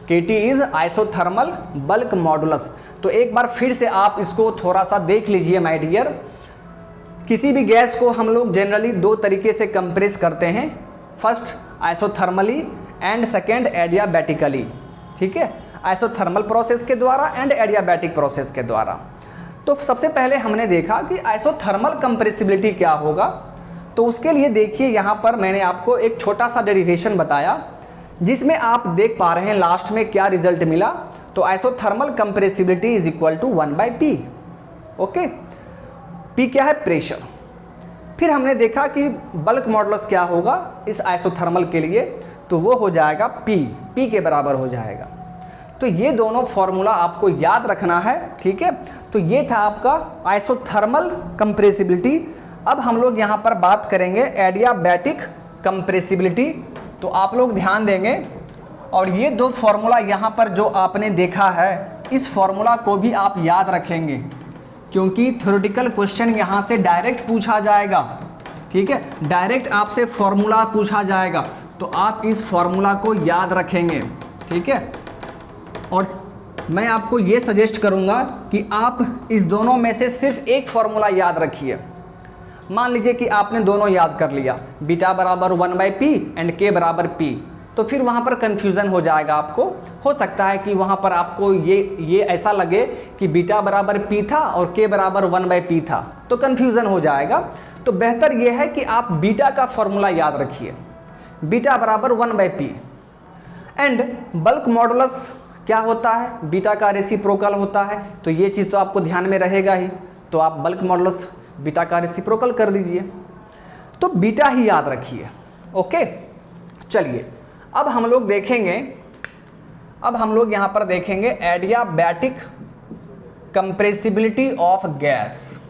[SPEAKER 1] KT is isothermal bulk modulus. तो एक बार फिर से आप इसको थोड़ा सा देख लीजिए माय डियर। किसी भी गैस को हम लोग जनरली दो तरीके से कंप्रेस करते हैं, first isothermally and second adiabatically, ठीक है, आइसोथर्मल प्रोसेस के द्वारा एंड एडियाबैटिक प्रोसेस के द्वारा। तो सबसे पहले हमने देखा कि आइसोथर्मल कंप्रेसिबिलिटी क्या होगा, तो उसके लिए देखिए यहाँ पर मैंने आपको एक छोटा सा डेरिवेशन बताया जिसमें आप देख पा रहे हैं लास्ट में क्या रिजल्ट मिला। तो isothermal compressibility is equal to 1/P। Okay, P क्या है? प्रेशर। फिर हमने देखा कि बल्क मॉडुलस क्या होगा इस आइसोथर्मल के लिए, तो वो हो जाएगा P के बराबर हो जाएगा। तो ये दोनों फॉर्मूला आपको याद रखना है, ठीक है। तो ये था आपका आइसोथर्मल कंप्रेसिबिलिटी। अब हम लोग यहाँ पर बात करेंगे एडियाबैटिक कंप्रेसिबिलिटी। तो आप लोग ध्यान देंगे और ये दो फॉर्मूला यहाँ पर जो आपने देखा है, इस फॉर्मूला को भी आप याद रखेंगे क्योंकि थ्योरेटिकल क्वेश्चन यहाँ से डायरेक्ट पूछा जाएगा, ठीक है, डायरेक्ट आपसे फॉर्मूला पूछा जाएगा। तो आप इस फॉर्मूला को याद रखेंगे, ठीक है। और मैं आपको ये सजेस्ट करूँगा कि आप इस दोनों में से सिर्फ एक फॉर्मूला याद रखिए। मान लीजिए कि आपने दोनों याद कर लिया, बीटा बराबर 1/P एंड K बराबर P, तो फिर वहाँ पर कन्फ्यूज़न हो जाएगा आपको। हो सकता है कि वहाँ पर आपको ये ऐसा लगे कि बीटा बराबर P था और K बराबर 1/P था, तो कन्फ्यूज़न हो जाएगा। तो बेहतर ये है कि आप बीटा का फॉर्मूला याद रखिए, बीटा बराबर 1/P। एंड बल्क मॉडुलस क्या होता है? बीटा का रेसिप्रोकल होता है, तो ये चीज़ तो आपको ध्यान में रहेगा ही। तो आप बल्क मॉडुलस बीटा का रेसिप्रोकल कर दीजिए, तो बीटा ही याद रखिए। ओके, चलिए अब हम लोग देखेंगे, अब हम लोग यहाँ पर देखेंगे adiabatic compressibility of gas.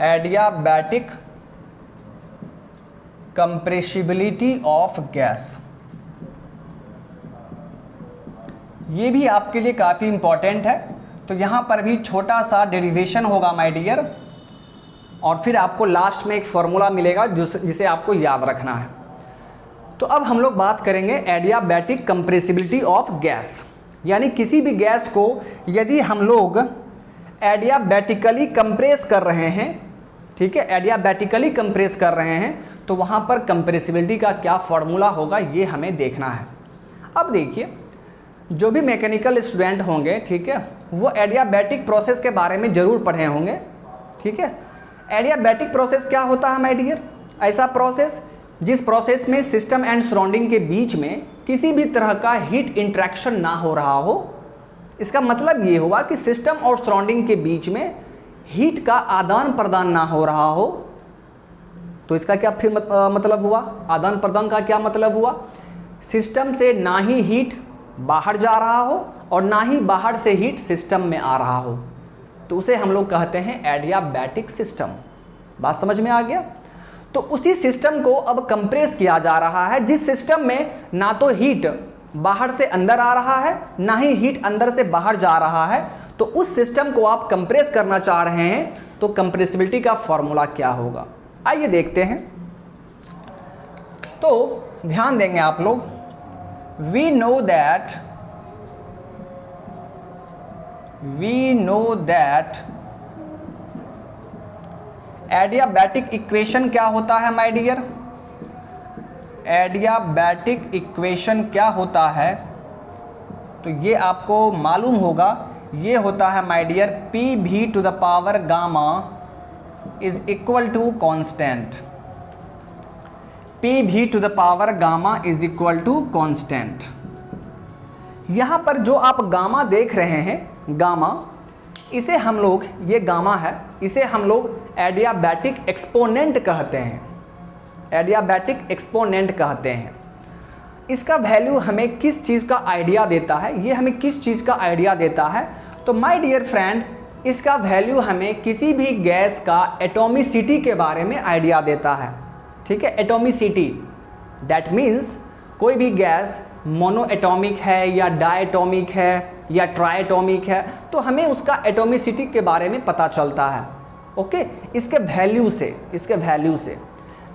[SPEAKER 1] Adiabatic compressibility of gas, ये भी आपके लिए काफ़ी इंपॉर्टेंट है। तो यहाँ पर भी छोटा सा डेरिवेशन होगा माय डियर, और फिर आपको लास्ट में एक फॉर्मूला मिलेगा जिसे आपको याद रखना है। तो अब हम लोग बात करेंगे एडियाबैटिक कंप्रेसिबिलिटी ऑफ गैस, यानी किसी भी गैस को यदि हम लोग एडियाबैटिकली कंप्रेस कर रहे हैं, ठीक है, एडियाबैटिकली कंप्रेस कर रहे हैं, तो वहाँ पर कंप्रेसिबिलिटी का क्या फॉर्मूला होगा ये हमें देखना है। अब देखिए, जो भी मैकेनिकल स्टूडेंट होंगे, ठीक है, वो एडियाबैटिक प्रोसेस के बारे में ज़रूर पढ़े होंगे, ठीक है। एडियाबैटिक प्रोसेस क्या होता है माय डियर? ऐसा प्रोसेस जिस प्रोसेस में सिस्टम एंड सराउंडिंग के बीच में किसी भी तरह का हीट इंट्रैक्शन ना हो रहा हो। इसका मतलब ये हुआ कि सिस्टम और सराउंडिंग के बीच में हीट का आदान प्रदान ना हो रहा हो। तो इसका क्या फिर मतलब हुआ? आदान प्रदान का क्या मतलब हुआ? सिस्टम से ना ही हीट बाहर जा रहा हो और ना ही बाहर से हीट सिस्टम में आ रहा हो, तो उसे हम लोग कहते हैं एडियाबैटिक सिस्टम। बात समझ में आ गया? तो उसी सिस्टम को अब कंप्रेस किया जा रहा है जिस सिस्टम में ना तो हीट बाहर से अंदर आ रहा है ना ही हीट अंदर से बाहर जा रहा है। तो उस सिस्टम को आप कंप्रेस करना चाह रहे हैं, तो कंप्रेसिबिलिटी का फॉर्मूला क्या होगा आइए देखते हैं। तो ध्यान देंगे आप लोग, we know that adiabatic equation क्या होता है माय डियर? एडियाबैटिक इक्वेशन क्या होता है? तो ये आपको मालूम होगा, ये होता है my dear PV to the power gamma is equal to constant. PV to the power gamma is equal to constant. यहाँ पर जो आप गामा देख रहे हैं, गामा, इसे हम लोग, ये गामा है, इसे हम लोग एडियाबैटिक एक्सपोनेंट कहते हैं। एडियाबैटिक एक्सपोनेंट कहते हैं। इसका वैल्यू हमें किस चीज़ का आइडिया देता है? ये हमें किस चीज़ का आइडिया देता है? तो माय डियर फ्रेंड, इसका वैल्यू हमें किसी भी गैस का एटॉमिसिटी के बारे में आइडिया देता है, ठीक है। एटॉमिसिटी दैट मीन्स कोई भी गैस मोनो एटॉमिक है या डायटॉमिक है या ट्राइटॉमिक है, तो हमें उसका एटॉमिसिटी के बारे में पता चलता है। ओके, इसके वैल्यू से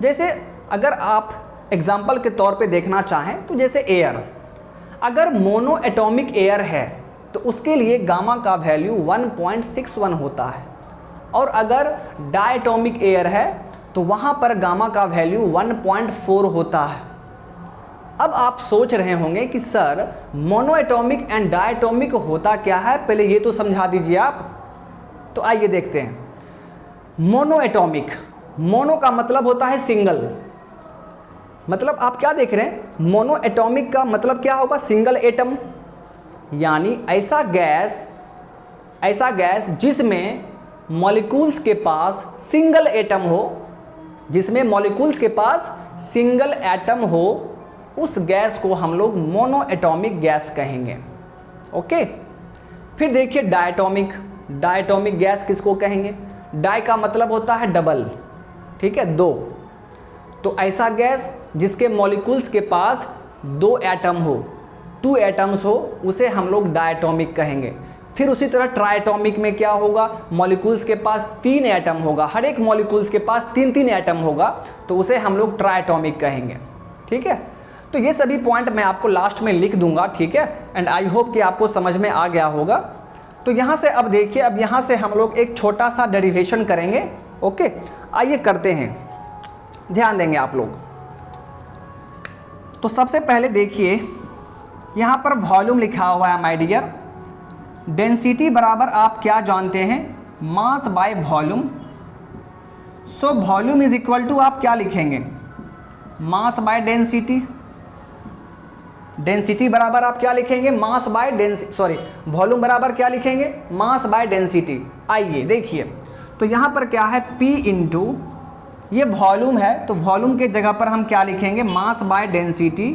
[SPEAKER 1] जैसे अगर आप एग्जाम्पल के तौर पे देखना चाहें तो जैसे एयर, अगर मोनो एटॉमिक एयर है तो उसके लिए गामा का वैल्यू 1.61 होता है, और अगर डायटॉमिक एयर है तो वहाँ पर गामा का वैल्यू 1.4 होता है। अब आप सोच रहे होंगे कि sir mono atomic and diatomic होता क्या है, पहले ये तो समझा दीजिए आप। तो आइए देखते हैं। मोनो एटॉमिक, मोनो का मतलब होता है सिंगल, मतलब आप क्या देख रहे हैं, मोनो एटॉमिक का मतलब क्या होगा, सिंगल एटम, यानी ऐसा गैस जिसमें मॉलिक्यूल्स के पास सिंगल एटम हो, जिसमें मॉलिक्यूल्स के पास सिंगल एटम हो, उस गैस को हम लोग मोनो एटॉमिक गैस कहेंगे। ओके, फिर देखिए डायटॉमिक गैस किसको कहेंगे, डाई का मतलब होता है डबल, ठीक है, दो। तो ऐसा गैस जिसके मॉलिक्यूल्स के पास 2 एटम हो, 2 एटम्स हो, उसे हम लोग डायटॉमिक कहेंगे। फिर उसी तरह ट्राइटॉमिक में क्या होगा, मॉलिक्यूल्स के पास 3 एटम होगा, हर एक मॉलिक्यूल्स के पास 3 एटम होगा, तो उसे हम लोग ट्राइटॉमिक कहेंगे। ठीक है, तो ये सभी पॉइंट मैं आपको लास्ट में लिख दूंगा, ठीक है, एंड आई होप कि आपको समझ में आ गया होगा। तो यहाँ से अब देखिए, अब यहाँ से हम लोग एक छोटा सा डेरिवेशन करेंगे। ओके, आइए करते हैं, ध्यान देंगे आप लोग। तो सबसे पहले देखिए यहाँ पर वॉल्यूम लिखा हुआ है माय डियर, डेंसिटी बराबर आप क्या जानते हैं, mass by volume. So volume is equal to आप क्या लिखेंगे, मास बाय डेंसिटी। डेंसिटी बराबर आप क्या लिखेंगे, mass by density, sorry volume बराबर क्या लिखेंगे, मास बाय डेंसिटी। आइए देखिए, तो यहाँ पर क्या है, P इंटू, ये वॉल्यूम है तो वॉल्यूम के जगह पर हम क्या लिखेंगे, mass by density,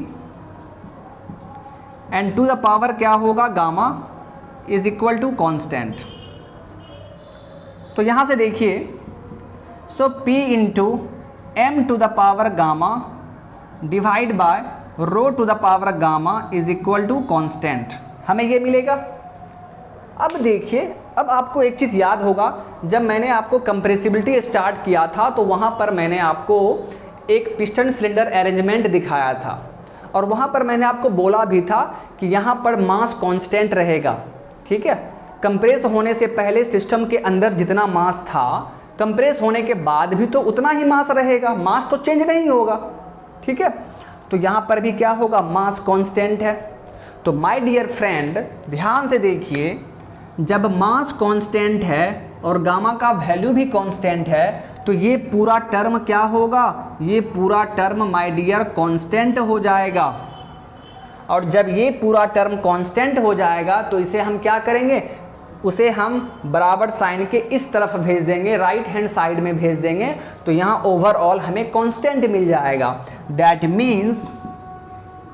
[SPEAKER 1] and to the power क्या होगा, gamma is equal to constant. तो यहाँ से देखिए, so P into M to the power gamma divide by rho to the power gamma is equal to constant, हमें ये मिलेगा। अब देखिए, अब आपको एक चीज़ याद होगा, जब मैंने आपको कंप्रेसिबिलिटी स्टार्ट किया था तो वहाँ पर मैंने आपको एक पिस्टन सिलेंडर अरेंजमेंट दिखाया था, और वहाँ पर मैंने आपको बोला भी था कि यहाँ पर मास कांस्टेंट रहेगा। ठीक है, कंप्रेस होने से पहले सिस्टम के अंदर जितना मास था, कंप्रेस होने के बाद भी तो उतना ही मास रहेगा, मास तो चेंज नहीं होगा। ठीक है, तो यहाँ पर भी क्या होगा, मास कांस्टेंट है। तो माय डियर फ्रेंड ध्यान से देखिए, जब मास कांस्टेंट है और गामा का वैल्यू भी कांस्टेंट है, तो ये पूरा टर्म क्या होगा, ये पूरा टर्म माय डियर कांस्टेंट हो जाएगा। और जब ये पूरा टर्म कांस्टेंट हो जाएगा तो इसे हम क्या करेंगे, उसे हम बराबर साइन के इस तरफ भेज देंगे, राइट हैंड साइड में भेज देंगे, तो यहाँ ओवरऑल हमें कांस्टेंट मिल जाएगा। That means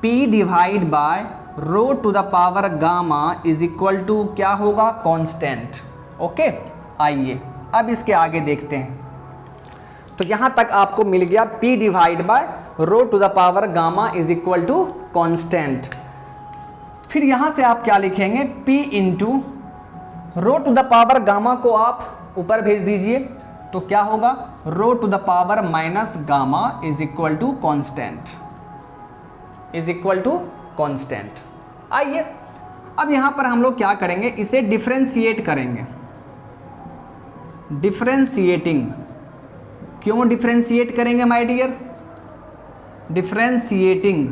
[SPEAKER 1] P divide by rho to the power gamma is equal to क्या होगा, कांस्टेंट। ओके, आइए अब इसके आगे देखते हैं। तो यहाँ तक आपको मिल गया P divide by rho to the power gamma is equal to constant. फिर यहाँ से आप क्या लिखेंगे, P into rho to the power gamma को आप ऊपर भेज दीजिए, तो क्या होगा, rho to the power minus gamma is equal to constant, is equal to constant. आइए अब यहाँ पर हम लोग क्या करेंगे, इसे डिफरेंशिएट करेंगे। डिफरेंशिएटिंग, क्यों डिफरेंशिएट करेंगे my dear, differentiating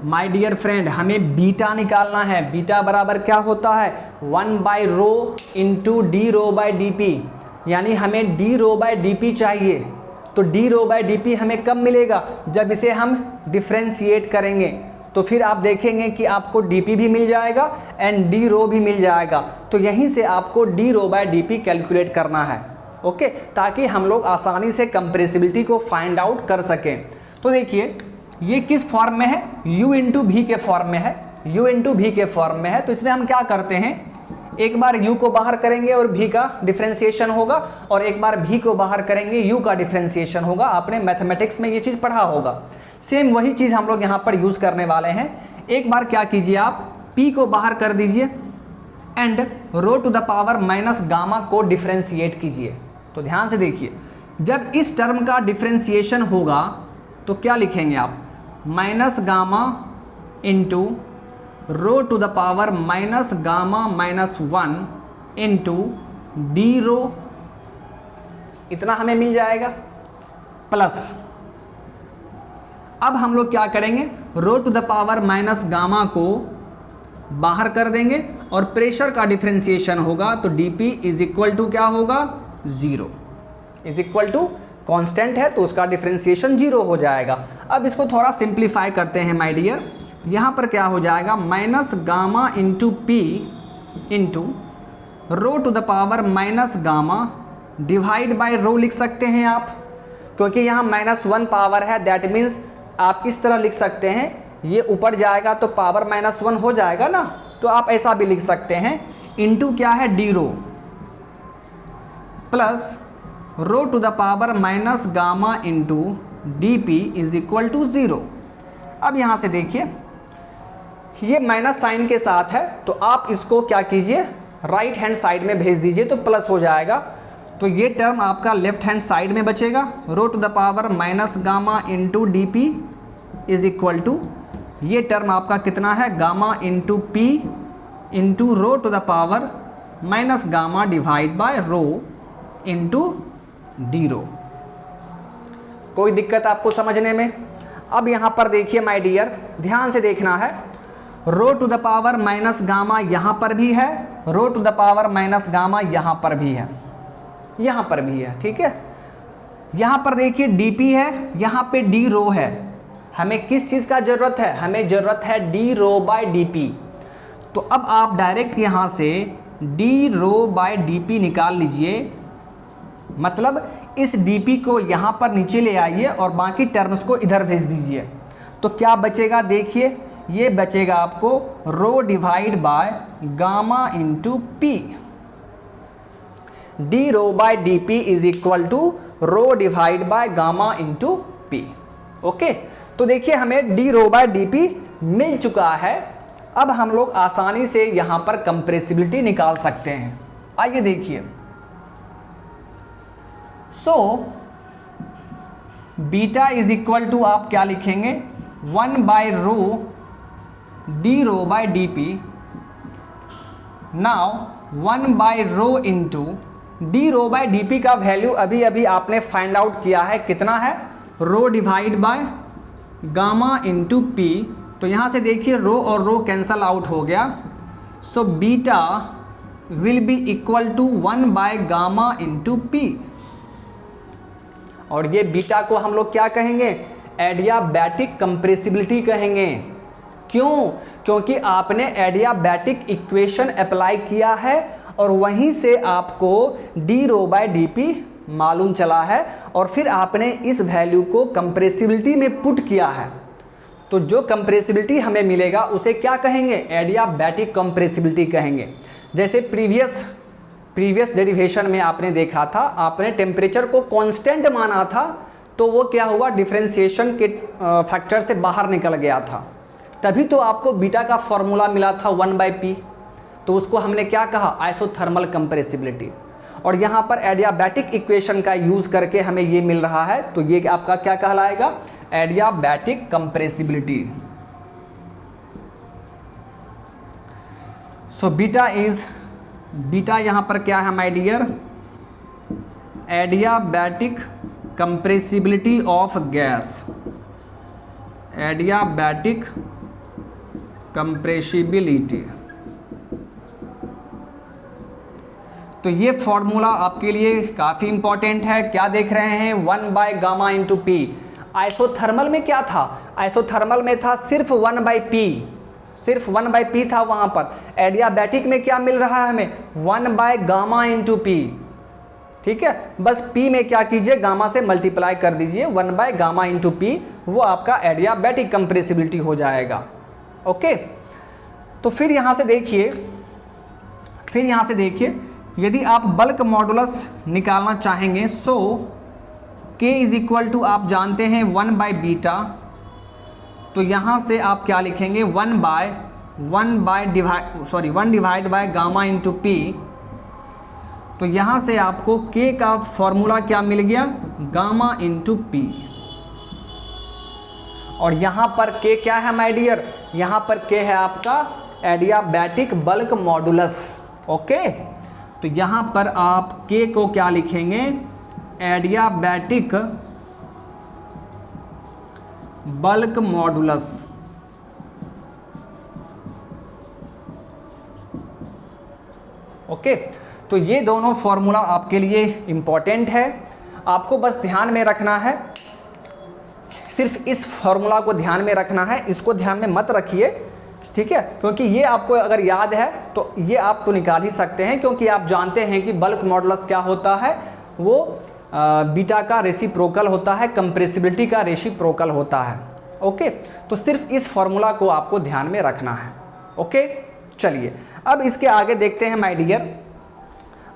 [SPEAKER 1] my dear friend, हमें बीटा निकालना है। बीटा बराबर क्या होता है, 1 by rho into d rho by d P, यानी हमें d rho by d P चाहिए। तो d rho by d P हमें कब मिलेगा, जब इसे हम डिफरेंशिएट करेंगे। तो फिर आप देखेंगे कि आपको डी पी भी मिल जाएगा एंड डी रो भी मिल जाएगा। तो यहीं से आपको d rho by d P calculate करना है। ओके, ताकि हम लोग आसानी से कंप्रेसिबिलिटी को फाइंड आउट कर सकें। तो देखिए ये किस फॉर्म में है, u इंटू भी के फॉर्म में है, u इंटू भी के फॉर्म में है। तो इसमें हम क्या करते हैं, एक बार u को बाहर करेंगे और v का डिफरेंशिएशन होगा, और एक बार v को बाहर करेंगे u का डिफरेंशिएशन होगा। आपने मैथमेटिक्स में ये चीज़ पढ़ा होगा। सेम वही चीज़ हम लोग यहाँ पर यूज़ करने वाले हैं। एक बार क्या कीजिए, आप p को बाहर कर दीजिए and rho to the power minus gamma को डिफरेंशिएट कीजिए। तो ध्यान से देखिए, जब इस टर्म का डिफरेंशिएशन होगा तो क्या लिखेंगे आप, minus gamma into rho to the power minus gamma minus 1 into d rho, इतना हमें मिल जाएगा, प्लस अब हम लोग क्या करेंगे, rho to the power minus gamma को बाहर कर देंगे और प्रेशर का डिफरेंशिएशन होगा तो dp इज इक्वल टू क्या होगा, 0 इज इक्वल टू कांस्टेंट है तो उसका डिफरेंशिएशन 0 हो जाएगा। अब इसको थोड़ा सिंप्लीफाई करते हैं माय डियर। यहाँ पर क्या हो जाएगा, minus gamma into P into rho to the power minus gamma divide by rho लिख सकते हैं आप, क्योंकि यहाँ -1 पावर है, दैट मीन्स आप इस तरह लिख सकते हैं, ये ऊपर जाएगा तो पावर -1 हो जाएगा ना, तो आप ऐसा भी लिख सकते हैं, इंटू क्या है d rho plus rho to the power minus gamma into d P is equal to 0। अब यहाँ से देखिए ये माइनस साइन के साथ है तो आप इसको क्या कीजिए, राइट हैंड साइड में भेज दीजिए तो प्लस हो जाएगा। तो ये टर्म आपका लेफ्ट हैंड साइड में बचेगा, rho to the power minus gamma into d P is equal to, ये टर्म आपका कितना है, gamma into P into rho to the power minus gamma divide by rho into d rho. कोई दिक्कत आपको समझने में? अब यहाँ पर देखिए माय डियर, ध्यान से देखना है, rho to the power minus gamma यहाँ पर भी है, rho to the power minus gamma यहाँ पर भी है, यहाँ पर भी है, ठीक है। यहाँ पर देखिए dp है, यहाँ पे डी रो है, हमें किस चीज़ का ज़रूरत है, हमें ज़रूरत है डी रो बाय dp। तो अब आप डायरेक्ट यहाँ से डी रो बाय dp निकाल लीजिए, मतलब इस dp को यहाँ पर नीचे ले आइए और बाकी टर्म्स को इधर भेज दीजिए। तो क्या बचेगा, देखिए ये बचेगा आपको rho divide by gamma into P, d rho by d P is equal to rho divide by gamma into P. Okay, तो देखिए हमें d rho by d P मिल चुका है। अब हम लोग आसानी से यहां पर कंप्रेसिबिलिटी निकाल सकते हैं। आइए देखिए, so beta is equal to आप क्या लिखेंगे, 1 by rho d rho by d P, now 1 by rho into d rho by d P का वैल्यू अभी अभी आपने फाइंड आउट किया है, कितना है, rho divide by gamma into P. तो यहाँ से देखिए रो और रो कैंसल आउट हो गया, so beta will be equal to 1 by gamma into P. और ये बीटा को हम लोग क्या कहेंगे, एडियाबैटिक कंप्रेसिबिलिटी कहेंगे। क्यों? क्योंकि आपने एडियाबैटिक इक्वेशन अप्लाई किया है और वहीं से आपको d rho by d P मालूम चला है और फिर आपने इस वैल्यू को कंप्रेसिबिलिटी में पुट किया है। तो जो कंप्रेसिबिलिटी हमें मिलेगा उसे क्या कहेंगे, एडियाबैटिक कंप्रेसिबिलिटी कहेंगे। जैसे प्रीवियस डेरिवेशन में आपने देखा था, आपने टेम्परेचर को कांस्टेंट माना था तो वो क्या हुआ, डिफरेंशिएशन के फैक्टर से बाहर निकल गया था, तभी तो आपको बीटा का फॉर्मूला मिला था 1 बाई पी। तो उसको हमने क्या कहा, आइसोथर्मल कंप्रेसिबिलिटी। और यहाँ पर एडियाबैटिक इक्वेशन का यूज़ करके हमें ये मिल रहा है, तो ये आपका क्या कहलाएगा, एडियाबैटिक कंप्रेसिबिलिटी। सो बीटा यहाँ पर क्या है my dear, adiabatic compressibility of gas, adiabatic compressibility. तो ये फॉर्मूला आपके लिए काफ़ी इंपॉर्टेंट है। क्या देख रहे हैं, 1 by gamma into P. Isothermal में क्या था, आइसोथर्मल में था सिर्फ 1 बाई पी, सिर्फ 1 बाई पी था वहाँ पर। एडियाबैटिक में क्या मिल रहा है हमें, 1 बाय गामा इंटू पी। ठीक है, बस पी में क्या कीजिए, गामा से मल्टीप्लाई कर दीजिए, 1 बाय गामा इंटू पी, वो आपका एडियाबैटिक कंप्रेसिबिलिटी हो जाएगा। ओके, तो फिर यहाँ से देखिए फिर यहाँ से देखिए, यदि आप बल्क मॉडुलस निकालना चाहेंगे, सो k इज इक्वल टू आप जानते हैं 1/बीटा, तो यहाँ से आप क्या लिखेंगे 1 divide by gamma into P. तो यहाँ से आपको k का फॉर्मूला क्या मिल गया, गामा इंटू पी। और यहाँ पर k क्या है माय डियर, यहाँ पर k है आपका एडियाबैटिक बल्क मॉडुलस। ओके, तो यहाँ पर आप k को क्या लिखेंगे, एडियाबैटिक बल्क मॉडुलस। ओके, तो ये दोनों फॉर्मूला आपके लिए इंपॉर्टेंट है, आपको बस ध्यान में रखना है, सिर्फ इस फॉर्मूला को ध्यान में रखना है, इसको ध्यान में मत रखिए, ठीक है, क्योंकि ये आपको अगर याद है तो ये आप तो निकाल ही सकते हैं, क्योंकि आप जानते हैं कि बल्क मॉडुलस क्या होता है, वो बीटा का रेसिप्रोकल होता है, कंप्रेसिबिलिटी का रेसिप्रोकल होता है। ओके, तो सिर्फ इस फॉर्मूला को आपको ध्यान में रखना है। ओके, चलिए अब इसके आगे देखते हैं माय डियर।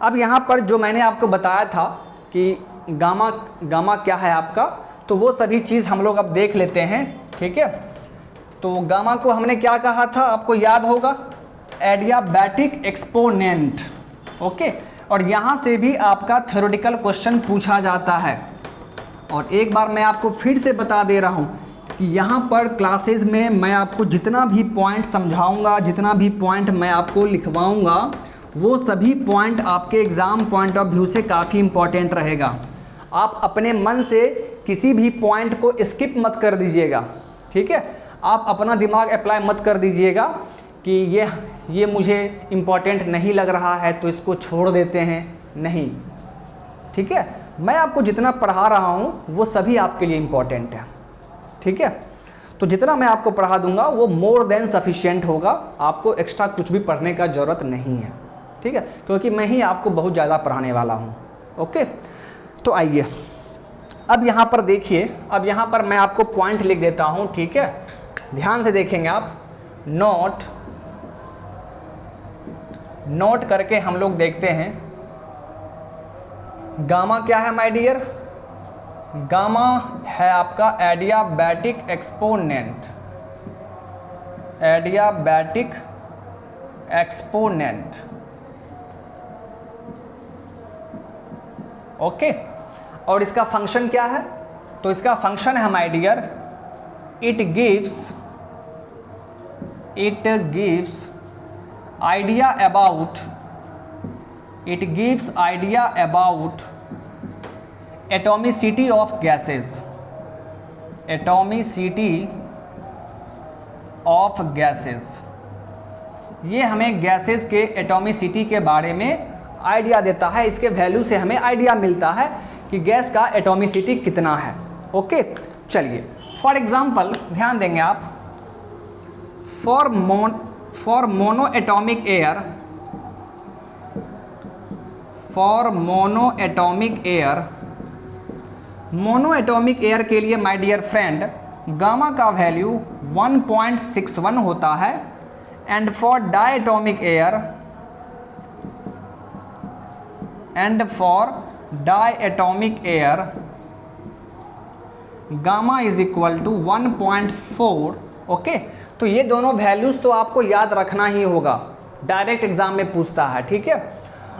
[SPEAKER 1] अब यहाँ पर जो मैंने आपको बताया था कि गामा क्या है आपका, तो वो सभी चीज़ हम लोग अब देख लेते हैं, ठीक है। तो गामा को हमने क्या कहा था, आपको याद होगा, एडियाबैटिक एक्सपोनेंट। ओके, और यहाँ से भी आपका थ्योरेटिकल क्वेश्चन पूछा जाता है। और एक बार मैं आपको फिर से बता दे रहा हूँ कि यहाँ पर क्लासेस में मैं आपको जितना भी पॉइंट समझाऊंगा, जितना भी पॉइंट मैं आपको लिखवाऊंगा, वो सभी पॉइंट आपके एग्ज़ाम पॉइंट ऑफ व्यू से काफ़ी इम्पॉर्टेंट रहेगा। आप अपने मन से किसी भी पॉइंट को स्किप मत कर दीजिएगा, ठीक है। आप अपना दिमाग अप्लाई मत कर दीजिएगा कि ये मुझे इम्पॉर्टेंट नहीं लग रहा है तो इसको छोड़ देते हैं, नहीं, ठीक है। मैं आपको जितना पढ़ा रहा हूँ वो सभी आपके लिए इम्पॉर्टेंट है, ठीक है। तो जितना मैं आपको पढ़ा दूंगा वो मोर देन सफिशिएंट होगा, आपको एक्स्ट्रा कुछ भी पढ़ने का ज़रूरत नहीं है, ठीक है, क्योंकि मैं ही आपको बहुत ज़्यादा पढ़ाने वाला हूँ। ओके, तो आइए अब यहाँ पर देखिए, अब यहाँ पर मैं आपको पॉइंट लिख देता हूँ, ठीक है, ध्यान से देखेंगे आप। नोट करके हम लोग देखते हैं गामा क्या है माय डियर, गामा है आपका adiabatic exponent, adiabatic exponent. Okay, और इसका फंक्शन क्या है, तो इसका फंक्शन है my dear, it gives idea about atomicity of gases, ये हमें गैसेस के एटॉमिसिटी के बारे में आइडिया देता है, इसके वैल्यू से हमें आइडिया मिलता है कि गैस का एटॉमिसिटी कितना है। ओके, चलिए फॉर एग्जांपल ध्यान देंगे आप, for monoatomic air के लिए माय डियर फ्रेंड गामा का वैल्यू 1.61 होता है, and for diatomic air gamma is equal to 1.4। Okay, तो ये दोनों वैल्यूज़ तो आपको याद रखना ही होगा, डायरेक्ट एग्जाम में पूछता है, ठीक है।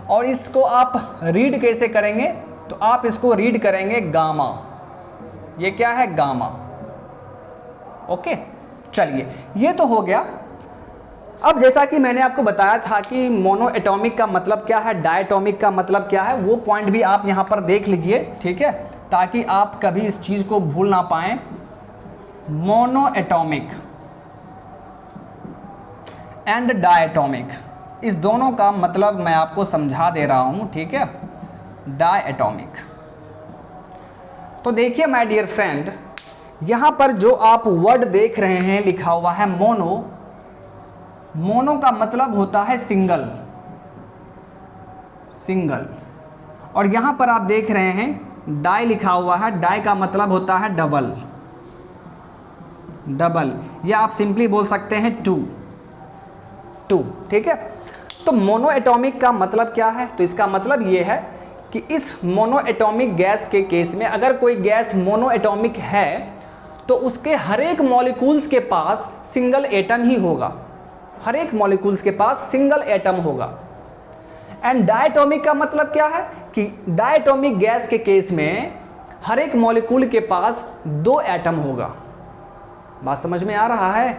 [SPEAKER 1] और इसको आप रीड कैसे करेंगे, तो आप इसको रीड करेंगे गामा, ये क्या है गामा। ओके, चलिए ये तो हो गया। अब जैसा कि मैंने आपको बताया था कि मोनो एटॉमिक का मतलब क्या है, डायटोमिक का मतलब क्या है, वो पॉइंट भी आप यहाँ पर देख लीजिए, ठीक है, ताकि आप कभी इस चीज़ को भूल ना पाएँ। मोनो एटॉमिक एंड डायटोमिक, इस दोनों का मतलब मैं आपको समझा दे रहा हूँ, ठीक है। डायटोमिक, तो देखिए माय डियर फ्रेंड, यहाँ पर जो आप वर्ड देख रहे हैं लिखा हुआ है मोनो, मोनो का मतलब होता है सिंगल, और यहाँ पर आप देख रहे हैं डाई लिखा हुआ है, डाई का मतलब होता है डबल, या आप सिंपली बोल सकते हैं टू, ठीक है। तो मोनोएटॉमिक का मतलब क्या है? तो इसका मतलब ये है कि इस मोनोएटॉमिक गैस के केस में अगर कोई गैस मोनोएटॉमिक है तो उसके हर एक मॉलिक्यूल्स के पास सिंगल एटम ही होगा, हर एक मॉलिक्यूल्स के पास सिंगल एटम होगा। एंड डायटोमिक का मतलब क्या है कि डायटोमिक गैस के केस में हर एक मॉलिक्यूल के पास 2 एटम होगा। बात समझ में आ रहा है?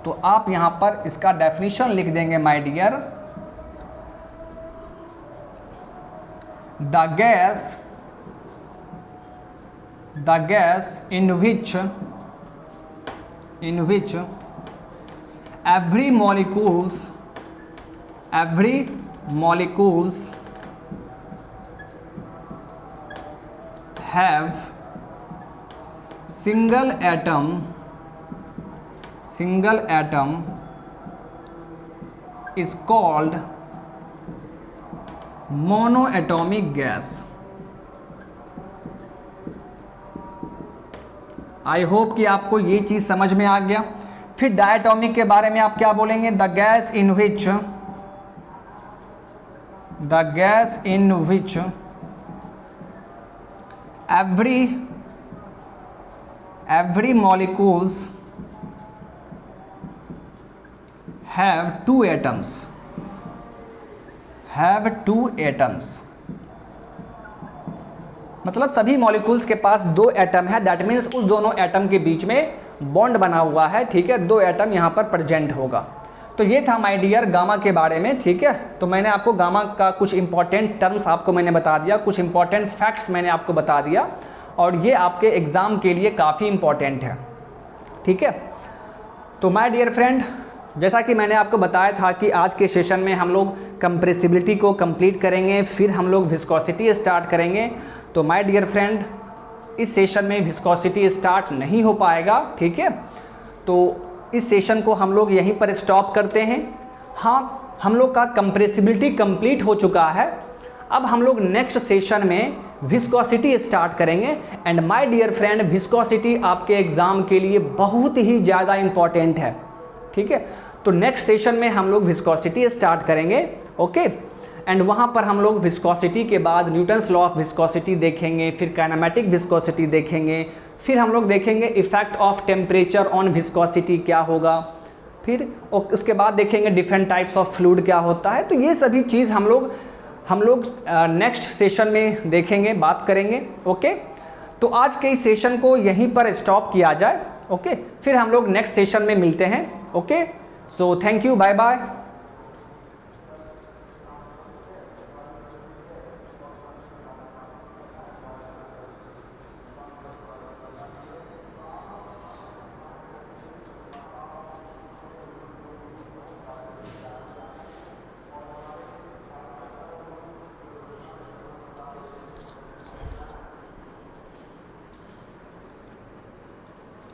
[SPEAKER 1] तो आप यहां पर इसका डेफिनेशन लिख देंगे my dear, the gas in which every molecules have single atom is called monoatomic gas। I hope कि आपको ये चीज समझ में आ गया। फिर डायटोमिक के बारे में आप क्या बोलेंगे? The gas in which every molecules have 2 atoms। मतलब सभी मॉलिक्यूल्स के पास 2 एटम है, दैट मीन्स उस दोनों एटम के बीच में बॉन्ड बना हुआ है, ठीक है, 2 एटम यहाँ पर प्रेजेंट होगा। तो ये था माय डियर गामा के बारे में, ठीक है। तो मैंने आपको गामा का कुछ इंपॉर्टेंट टर्म्स आपको मैंने बता दिया, कुछ इंपॉर्टेंट फैक्ट्स मैंने आपको बता दिया, और ये आपके एग्ज़ाम के लिए काफ़ी इंपॉर्टेंट है, ठीक है। तो माय डियर फ्रेंड, जैसा कि मैंने आपको बताया था कि आज के सेशन में हम लोग कंप्रेसिबिलिटी को कंप्लीट करेंगे, फिर हम लोग विस्कोसिटी स्टार्ट करेंगे। तो माय डियर फ्रेंड, इस सेशन में विस्कोसिटी स्टार्ट नहीं हो पाएगा, ठीक है। तो इस सेशन को हम लोग यहीं पर स्टॉप करते हैं। हाँ, हम लोग का कंप्रेसिबिलिटी कंप्लीट हो चुका है। अब हम लोग नेक्स्ट सेशन में विस्कोसिटी स्टार्ट करेंगे। And my dear friend, viscosity आपके एग्ज़ाम के लिए बहुत ही ज़्यादा इम्पॉर्टेंट है, ठीक है। तो नेक्स्ट सेशन में हम लोग विस्कोसिटी स्टार्ट करेंगे, ओके। एंड वहाँ पर हम लोग विस्कोसिटी के बाद न्यूटन्स लॉ ऑफ विस्कोसिटी देखेंगे, फिर काइनेमेटिक विस्कोसिटी देखेंगे, फिर हम लोग देखेंगे effect of temperature on viscosity क्या होगा, फिर उसके बाद देखेंगे डिफरेंट टाइप्स ऑफ फ्लूइड क्या होता है। तो ये सभी चीज़ हम लोग नेक्स्ट सेशन में देखेंगे, बात करेंगे, ओके। तो आज के इस सेशन को यहीं पर स्टॉप किया जाए, ओके। फिर हम लोग नेक्स्ट सेशन में मिलते हैं, okay. So thank you, bye bye.